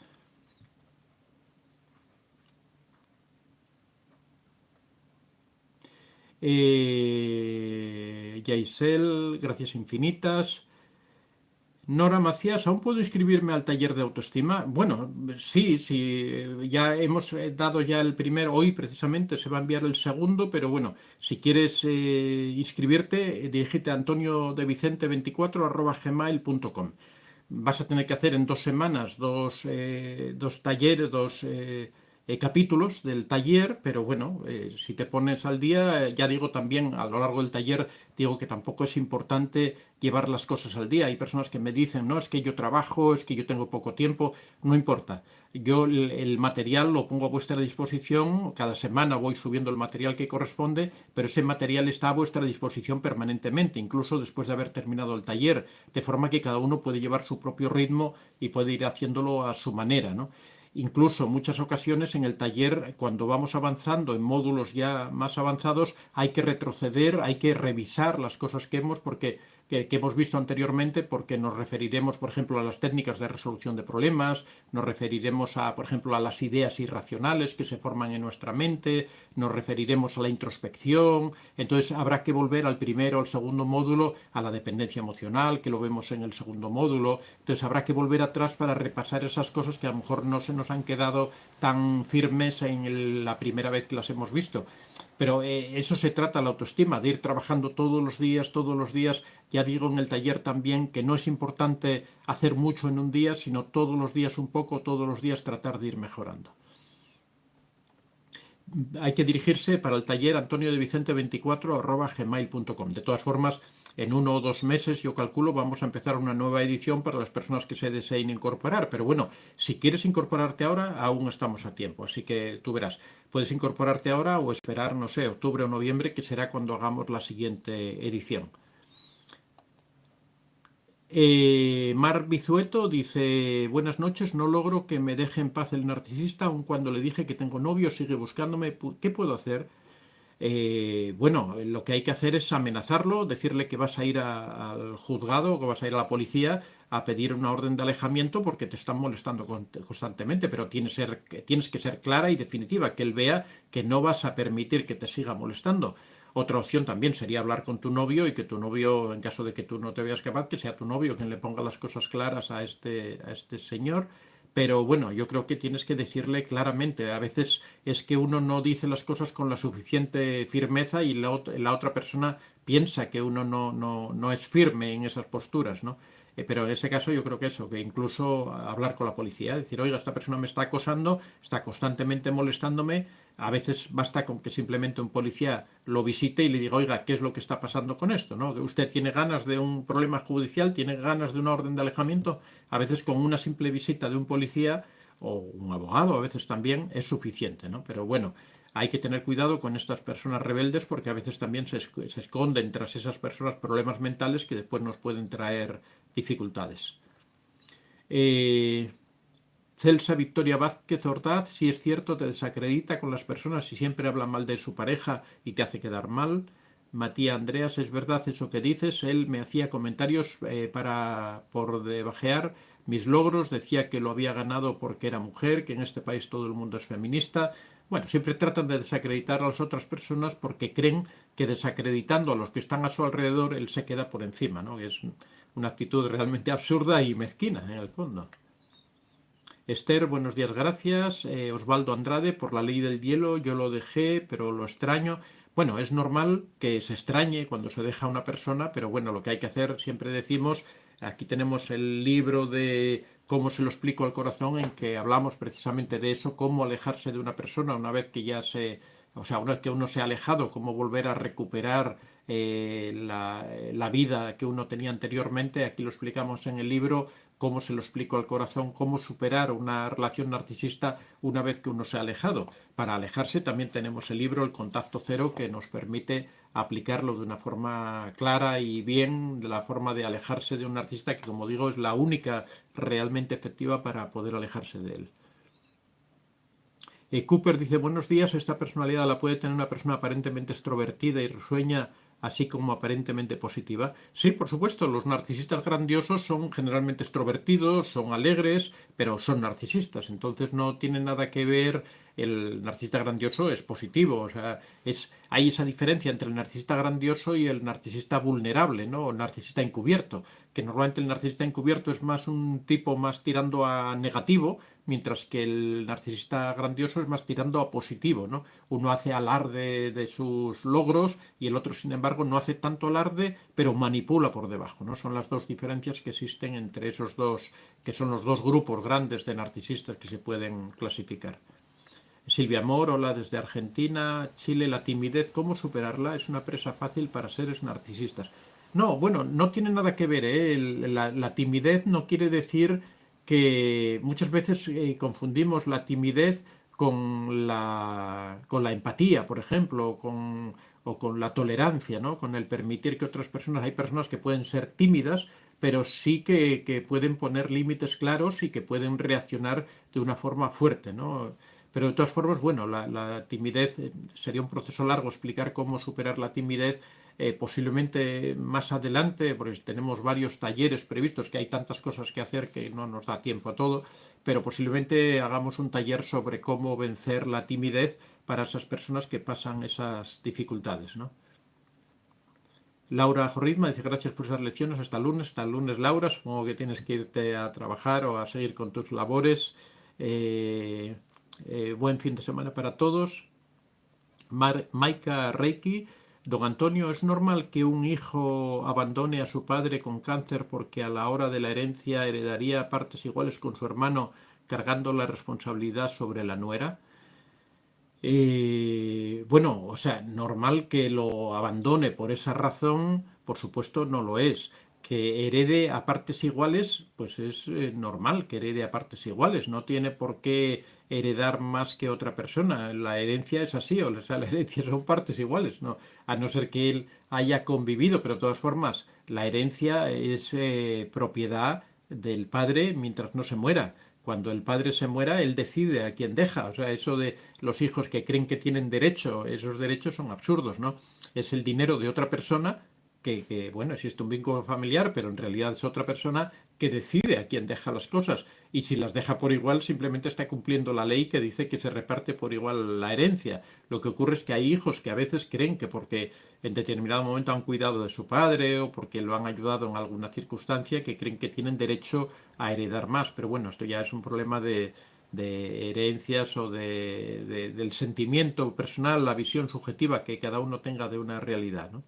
Yaisel, gracias infinitas. Nora Macías, ¿aún puedo inscribirme al taller de autoestima? Bueno, sí, sí, ya hemos dado ya el primero, hoy precisamente se va a enviar el segundo, pero bueno, si quieres inscribirte, dirígete a antoniodevicente24@gmail.com. Vas a tener que hacer en 2 semanas dos talleres, dos capítulos del taller, pero bueno, si te pones al día, ya digo también a lo largo del taller, digo que tampoco es importante llevar las cosas al día. Hay personas que me dicen, no, es que yo trabajo, es que yo tengo poco tiempo, no importa. Yo el material lo pongo a vuestra disposición, cada semana voy subiendo el material que corresponde, pero ese material está a vuestra disposición permanentemente, incluso después de haber terminado el taller, de forma que cada uno puede llevar su propio ritmo y puede ir haciéndolo a su manera, ¿no? Incluso en muchas ocasiones en el taller, cuando vamos avanzando en módulos ya más avanzados, hay que retroceder, hay que revisar las cosas que hemos visto anteriormente, porque nos referiremos, por ejemplo, a las técnicas de resolución de problemas, nos referiremos a, por ejemplo, a las ideas irracionales que se forman en nuestra mente, nos referiremos a la introspección. Entonces habrá que volver al primero, al segundo módulo, a la dependencia emocional, que lo vemos en el segundo módulo. Entonces habrá que volver atrás para repasar esas cosas que a lo mejor no se nos han quedado tan firmes en la primera vez que las hemos visto. Pero eso se trata la autoestima, de ir trabajando todos los días. Ya digo en el taller también que no es importante hacer mucho en un día, sino todos los días un poco, todos los días tratar de ir mejorando. Hay que dirigirse para el taller antoniodevicente24@gmail.com. De todas formas, en 1 o 2 meses, yo calculo, vamos a empezar una nueva edición para las personas que se deseen incorporar. Pero bueno, si quieres incorporarte ahora, aún estamos a tiempo. Así que tú verás, puedes incorporarte ahora o esperar, no sé, octubre o noviembre, que será cuando hagamos la siguiente edición. Mar Bizueto dice, buenas noches, no logro que me deje en paz el narcisista, aun cuando le dije que tengo novio, sigue buscándome, ¿qué puedo hacer? Bueno, lo que hay que hacer es amenazarlo, decirle que vas a ir al juzgado, que vas a ir a la policía a pedir una orden de alejamiento porque te están molestando constantemente, pero tienes que ser clara y definitiva, que él vea que no vas a permitir que te siga molestando. Otra opción también sería hablar con tu novio y que tu novio, en caso de que tú no te veas capaz, que sea tu novio quien le ponga las cosas claras a este señor. Pero bueno, yo creo que tienes que decirle claramente. A veces es que uno no dice las cosas con la suficiente firmeza y la otra persona piensa que uno no es firme en esas posturas, ¿no? Pero en ese caso yo creo que eso, que incluso hablar con la policía, decir, oiga, esta persona me está acosando, está constantemente molestándome, a veces basta con que simplemente un policía lo visite y le diga, oiga, ¿qué es lo que está pasando con esto? ¿No? Que usted tiene ganas de un problema judicial, tiene ganas de una orden de alejamiento, a veces con una simple visita de un policía o un abogado, a veces también es suficiente, ¿no? Pero bueno, hay que tener cuidado con estas personas rebeldes porque a veces también se esconden tras esas personas problemas mentales que después nos pueden traer dificultades. Celsa Victoria Vázquez Ordaz, si es cierto, te desacredita con las personas y siempre habla mal de su pareja y te hace quedar mal. Matías Andreas, es verdad eso que dices, él me hacía comentarios por debajear mis logros, decía que lo había ganado porque era mujer, que en este país todo el mundo es feminista. Bueno, siempre tratan de desacreditar a las otras personas porque creen que desacreditando a los que están a su alrededor, él se queda por encima, ¿no? Es una actitud realmente absurda y mezquina, en el fondo. Esther, buenos días, gracias. Osvaldo Andrade, por la ley del hielo, yo lo dejé, pero lo extraño. Bueno, es normal que se extrañe cuando se deja a una persona, pero bueno, lo que hay que hacer, siempre decimos, aquí tenemos el libro de cómo se lo explico al corazón, en que hablamos precisamente de eso, cómo alejarse de una persona una vez que o sea, una vez que uno se ha alejado, cómo volver a recuperar la vida que uno tenía anteriormente. Aquí lo explicamos en el libro, cómo se lo explico al corazón, cómo superar una relación narcisista una vez que uno se ha alejado. Para alejarse también tenemos el libro El Contacto Cero, que nos permite aplicarlo de una forma clara y bien, de la forma de alejarse de un narcisista, que como digo es la única realmente efectiva para poder alejarse de él. Cooper dice, buenos días, esta personalidad la puede tener una persona aparentemente extrovertida y risueña, así como aparentemente positiva. Sí, por supuesto, los narcisistas grandiosos son generalmente extrovertidos, son alegres, pero son narcisistas, entonces no tiene nada que ver. El narcisista grandioso es positivo, o sea, hay esa diferencia entre el narcisista grandioso y el narcisista vulnerable, ¿no? O narcisista encubierto, que normalmente el narcisista encubierto es más un tipo más tirando a negativo, mientras que el narcisista grandioso es más tirando a positivo, ¿no? Uno hace alarde de sus logros y el otro, sin embargo, no hace tanto alarde, pero manipula por debajo, ¿no? Son las dos diferencias que existen entre esos dos, que son los dos grupos grandes de narcisistas que se pueden clasificar. Silvia Amor, hola desde Argentina. Chile, la timidez, ¿cómo superarla? Es una presa fácil para seres narcisistas. No, bueno, no tiene nada que ver, ¿eh? La timidez no quiere decir que muchas veces confundimos la timidez con la empatía, por ejemplo, o con la tolerancia, ¿no? Con el permitir que otras personas, hay personas que pueden ser tímidas, pero sí que pueden poner límites claros y que pueden reaccionar de una forma fuerte, ¿no? Pero de todas formas, bueno, la timidez sería un proceso largo explicar cómo superar la timidez. Posiblemente más adelante, porque tenemos varios talleres previstos, que hay tantas cosas que hacer que no nos da tiempo a todo, pero posiblemente hagamos un taller sobre cómo vencer la timidez para esas personas que pasan esas dificultades, ¿no? Laura Jorritma dice gracias por esas lecciones, hasta el lunes. Hasta el lunes, Laura, supongo que tienes que irte a trabajar o a seguir con tus labores. Buen fin de semana para todos. Maika Reiki, don Antonio, ¿es normal que un hijo abandone a su padre con cáncer porque a la hora de la herencia heredaría partes iguales con su hermano, cargando la responsabilidad sobre la nuera? Bueno, o sea, normal que lo abandone por esa razón, por supuesto no lo es. Que herede a partes iguales, pues es normal que herede a partes iguales, no tiene por qué heredar más que otra persona. La herencia es así, o sea, la herencia son partes iguales, ¿no? A no ser que él haya convivido, pero de todas formas, la herencia es propiedad del padre mientras no se muera. Cuando el padre se muera, él decide a quién deja. O sea, eso de los hijos que creen que tienen derecho, esos derechos son absurdos, ¿no? Es el dinero de otra persona bueno, existe un vínculo familiar, pero en realidad es otra persona que decide a quién deja las cosas. Y si las deja por igual, simplemente está cumpliendo la ley que dice que se reparte por igual la herencia. Lo que ocurre es que hay hijos que a veces creen que porque en determinado momento han cuidado de su padre o porque lo han ayudado en alguna circunstancia, que creen que tienen derecho a heredar más. Pero bueno, esto ya es un problema de herencias o del sentimiento personal, la visión subjetiva que cada uno tenga de una realidad, ¿no?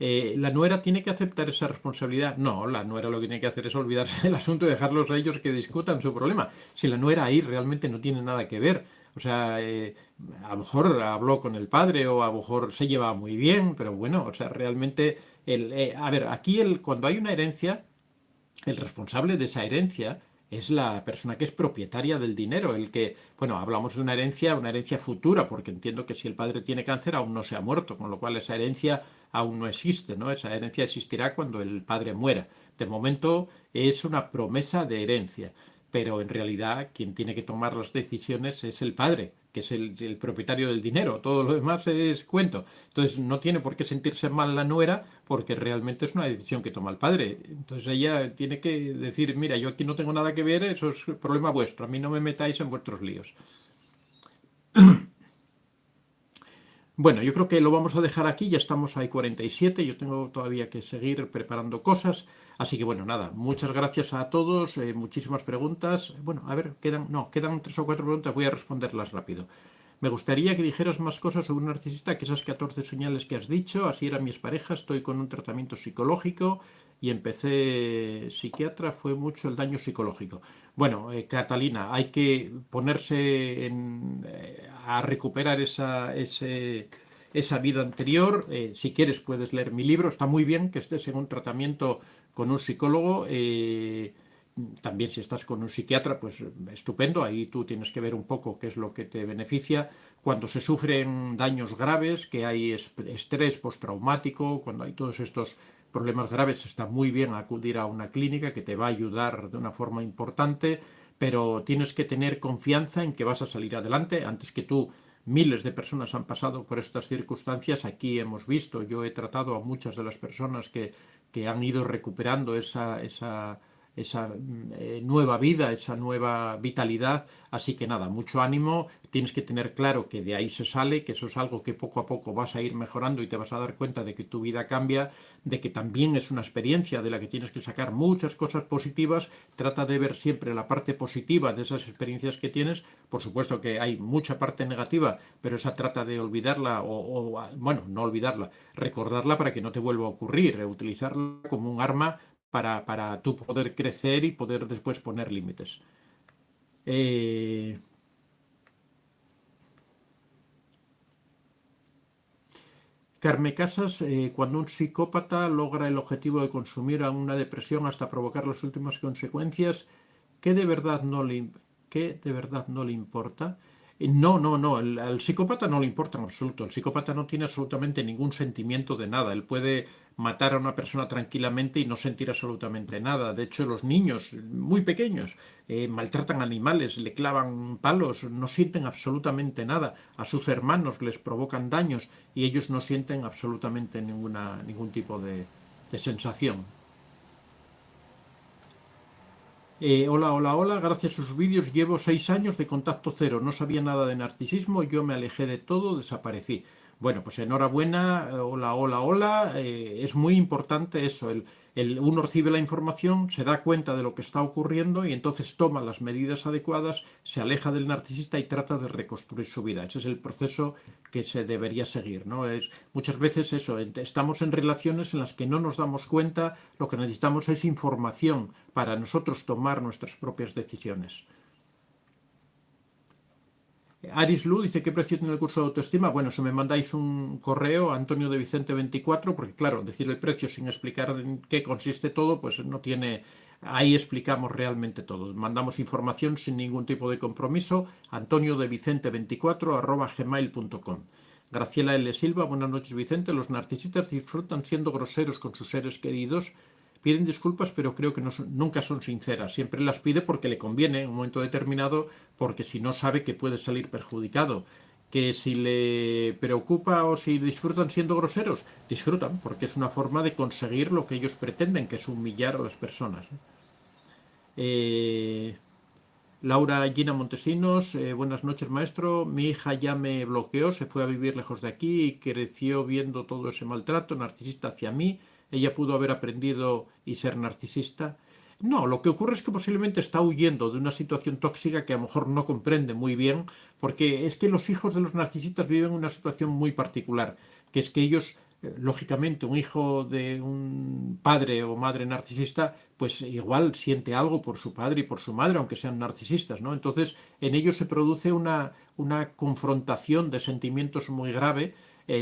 ¿La nuera tiene que aceptar esa responsabilidad? No, la nuera lo que tiene que hacer es olvidarse del asunto y dejarlos a ellos que discutan su problema. Si la nuera ahí realmente no tiene nada que ver. O sea, a lo mejor habló con el padre o a lo mejor se lleva muy bien, pero bueno, o sea, realmente, a ver, aquí cuando hay una herencia, el responsable de esa herencia es la persona que es propietaria del dinero, el que, bueno, hablamos de una herencia futura, porque entiendo que si el padre tiene cáncer aún no se ha muerto, con lo cual esa herencia aún no existe, ¿no? Esa herencia existirá cuando el padre muera. De momento es una promesa de herencia, pero en realidad quien tiene que tomar las decisiones es el padre, que es el propietario del dinero. Todo lo demás es cuento. Entonces no tiene por qué sentirse mal la nuera porque realmente es una decisión que toma el padre. Entonces ella tiene que decir, mira, yo aquí no tengo nada que ver, eso es problema vuestro, a mí no me metáis en vuestros líos. Bueno, yo creo que lo vamos a dejar aquí, ya estamos ahí 47, yo tengo todavía que seguir preparando cosas, así que bueno, nada, muchas gracias a todos, muchísimas preguntas. Bueno, a ver, quedan 3 o 4 preguntas, voy a responderlas rápido. Me gustaría que dijeras más cosas sobre un narcisista que esas 14 señales que has dicho. Así era mi expareja, estoy con un tratamiento psicológico y empecé psiquiatra, fue mucho el daño psicológico. Bueno, Catalina, hay que ponerse a recuperar esa vida anterior. Si quieres puedes leer mi libro, está muy bien que estés en un tratamiento con un psicólogo. También si estás con un psiquiatra, pues estupendo, ahí tú tienes que ver un poco qué es lo que te beneficia. Cuando se sufren daños graves, que hay estrés postraumático, cuando hay todos estos problemas graves, está muy bien acudir a una clínica que te va a ayudar de una forma importante, pero tienes que tener confianza en que vas a salir adelante. Antes que tú, miles de personas han pasado por estas circunstancias. Aquí hemos visto, yo he tratado a muchas de las personas que han ido recuperando esa nueva vida, esa nueva vitalidad. Así que nada, mucho ánimo. Tienes que tener claro que de ahí se sale, que eso es algo que poco a poco vas a ir mejorando y te vas a dar cuenta de que tu vida cambia, de que también es una experiencia de la que tienes que sacar muchas cosas positivas. Trata de ver siempre la parte positiva de esas experiencias que tienes. Por supuesto que hay mucha parte negativa, pero esa trata de olvidarla bueno, no olvidarla, recordarla para que no te vuelva a ocurrir, utilizarla como un arma para tú poder crecer y poder después poner límites. Eh, Carme Casas, cuando un psicópata logra el objetivo de consumir a una depresión hasta provocar las últimas consecuencias, ¿qué de verdad no qué de verdad no le importa? No, no, no, al psicópata no le importa en absoluto. El psicópata no tiene absolutamente ningún sentimiento de nada. Él puede matar a una persona tranquilamente y no sentir absolutamente nada. De hecho, los niños muy pequeños maltratan animales, le clavan palos, no sienten absolutamente nada. A sus hermanos les provocan daños y ellos no sienten absolutamente ningún tipo de sensación. Hola, hola, hola, gracias a sus vídeos llevo 6 años de contacto cero, no sabía nada de narcisismo, yo me alejé de todo, desaparecí. Bueno, pues enhorabuena, hola, hola, hola, es muy importante eso, uno recibe la información, se da cuenta de lo que está ocurriendo y entonces toma las medidas adecuadas, se aleja del narcisista y trata de reconstruir su vida. Ese es el proceso que se debería seguir, ¿no? Muchas veces eso, estamos en relaciones en las que no nos damos cuenta, lo que necesitamos es información para nosotros tomar nuestras propias decisiones. Aris Lu dice, ¿qué precio tiene el curso de autoestima? Bueno, si me mandáis un correo a Antonio de Vicente 24, porque claro, decir el precio sin explicar en qué consiste todo, pues no tiene... Ahí explicamos realmente todo. Mandamos información sin ningún tipo de compromiso. Antonio de Vicente 24 @gmail.com. Graciela L. Silva, buenas noches Vicente. Los narcisistas disfrutan siendo groseros con sus seres queridos. Piden disculpas, pero creo que nunca son sinceras. Siempre las pide porque le conviene en un momento determinado, porque si no sabe que puede salir perjudicado. Que si le preocupa o si disfrutan siendo groseros, disfrutan, porque es una forma de conseguir lo que ellos pretenden, que es humillar a las personas. Laura Gina Montesinos, buenas noches maestro, mi hija ya me bloqueó, se fue a vivir lejos de aquí y creció viendo todo ese maltrato narcisista hacia mí, ella pudo haber aprendido y ser narcisista. No, lo que ocurre es que posiblemente está huyendo de una situación tóxica que a lo mejor no comprende muy bien, porque es que los hijos de los narcisistas viven una situación muy particular, que es que ellos lógicamente un hijo de un padre o madre narcisista, pues igual siente algo por su padre y por su madre, aunque sean narcisistas, ¿no? Entonces en ellos se produce una confrontación de sentimientos muy grave.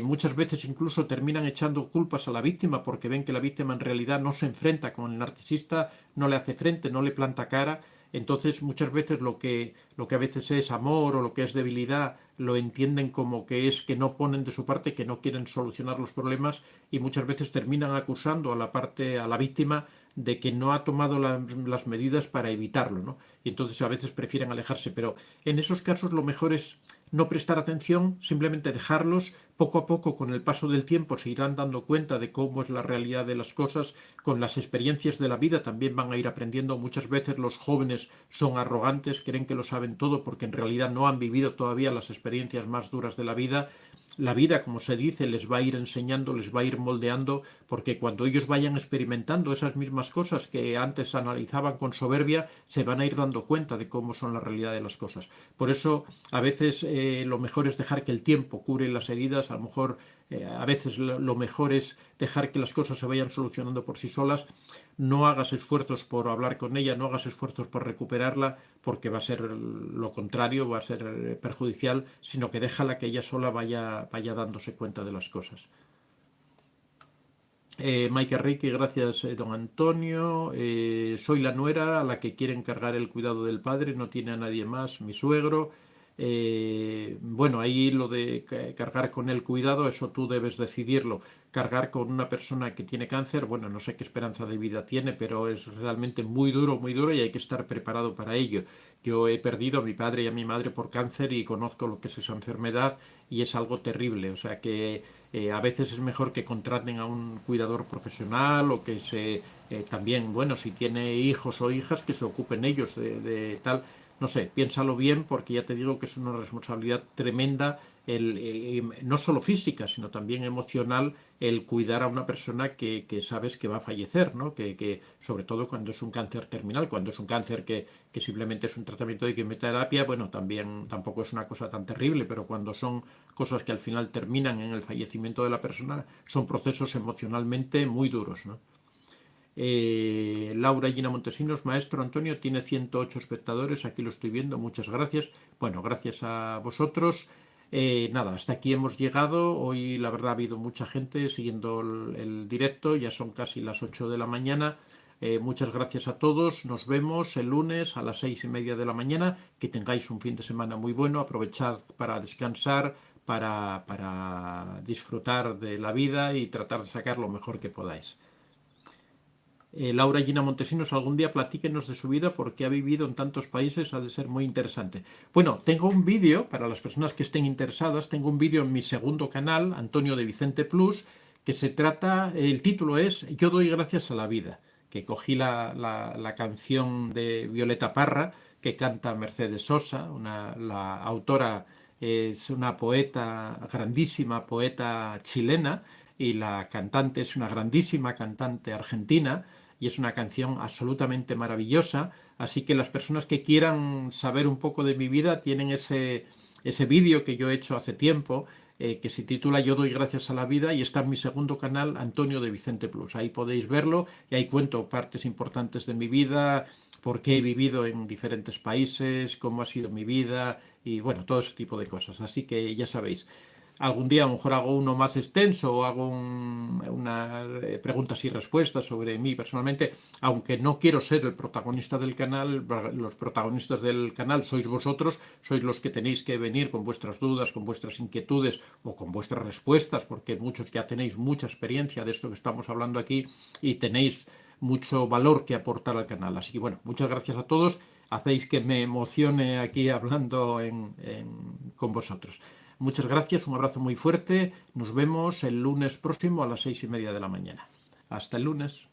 Muchas veces incluso terminan echando culpas a la víctima porque ven que la víctima en realidad no se enfrenta con el narcisista, no le hace frente, no le planta cara. Entonces muchas veces lo que a veces es amor o lo que es debilidad lo entienden como que es que no ponen de su parte, que no quieren solucionar los problemas, y muchas veces terminan acusando a la víctima de que no ha tomado las medidas para evitarlo, ¿no? Y entonces a veces prefieren alejarse, pero en esos casos lo mejor es no prestar atención, simplemente dejarlos. Poco a poco, con el paso del tiempo, se irán dando cuenta de cómo es la realidad de las cosas. Con las experiencias de la vida también van a ir aprendiendo. Muchas veces los jóvenes son arrogantes, creen que lo saben todo porque en realidad no han vivido todavía las experiencias más duras de la vida. La vida, como se dice, les va a ir enseñando, les va a ir moldeando, porque cuando ellos vayan experimentando esas mismas cosas que antes analizaban con soberbia, se van a ir dando cuenta de cómo son la realidad de las cosas. Por eso, a veces lo mejor es dejar que el tiempo cure las heridas. A lo mejor a veces lo mejor es dejar que las cosas se vayan solucionando por sí solas. No hagas esfuerzos por hablar con ella, no hagas esfuerzos por recuperarla, porque va a ser lo contrario, va a ser perjudicial, sino que déjala que ella sola vaya dándose cuenta de las cosas. Maike Ricky, gracias, don Antonio. Soy la nuera a la que quiere encargar el cuidado del padre, no tiene a nadie más, mi suegro. Bueno, ahí lo de cargar con el cuidado, eso tú debes decidirlo. Cargar con una persona que tiene cáncer, bueno, no sé qué esperanza de vida tiene, pero es realmente muy duro y hay que estar preparado para ello. Yo he perdido a mi padre y a mi madre por cáncer y conozco lo que es esa enfermedad y es algo terrible. O sea que a veces es mejor que contraten a un cuidador profesional o que también, bueno, si tiene hijos o hijas, que se ocupen ellos de tal. No sé, piénsalo bien porque ya te digo que es una responsabilidad tremenda, no solo física, sino también emocional, el cuidar a una persona que sabes que va a fallecer, ¿no? Sobre todo cuando es un cáncer terminal, cuando es un cáncer que simplemente es un tratamiento de quimioterapia, bueno, también tampoco es una cosa tan terrible, pero cuando son cosas que al final terminan en el fallecimiento de la persona, son procesos emocionalmente muy duros, ¿no? Laura Gina Montesinos, maestro Antonio, tiene 108 espectadores, aquí lo estoy viendo, muchas gracias. Bueno, gracias a vosotros. Nada, hasta aquí hemos llegado. Hoy la verdad ha habido mucha gente siguiendo el directo, ya son casi las 8 de la mañana. Muchas gracias a todos, nos vemos el lunes a las 6:30 de la mañana, que tengáis un fin de semana muy bueno, aprovechad para descansar, para disfrutar de la vida y tratar de sacar lo mejor que podáis. Laura Gina Montesinos, algún día platíquenos de su vida porque ha vivido en tantos países, ha de ser muy interesante. Bueno, tengo un vídeo, para las personas que estén interesadas, tengo un vídeo en mi segundo canal, Antonio de Vicente Plus, que se trata, el título es Yo doy gracias a la vida, que cogí la canción de Violeta Parra, que canta Mercedes Sosa, la autora es una poeta, grandísima poeta chilena, y la cantante es una grandísima cantante argentina, y es una canción absolutamente maravillosa. Así que las personas que quieran saber un poco de mi vida tienen ese vídeo que yo he hecho hace tiempo, que se titula Yo doy gracias a la vida, y está en mi segundo canal, Antonio de Vicente Plus. Ahí podéis verlo y ahí cuento partes importantes de mi vida, por qué he vivido en diferentes países, cómo ha sido mi vida y bueno, todo ese tipo de cosas. Así que ya sabéis. Algún día a lo mejor hago uno más extenso o hago unas preguntas y respuestas sobre mí personalmente, aunque no quiero ser el protagonista del canal. Los protagonistas del canal sois vosotros, sois los que tenéis que venir con vuestras dudas, con vuestras inquietudes o con vuestras respuestas, porque muchos ya tenéis mucha experiencia de esto que estamos hablando aquí y tenéis mucho valor que aportar al canal. Así que bueno, muchas gracias a todos. Hacéis que me emocione aquí hablando con vosotros. Muchas gracias, un abrazo muy fuerte. Nos vemos el lunes próximo a las 6:30 de la mañana. Hasta el lunes.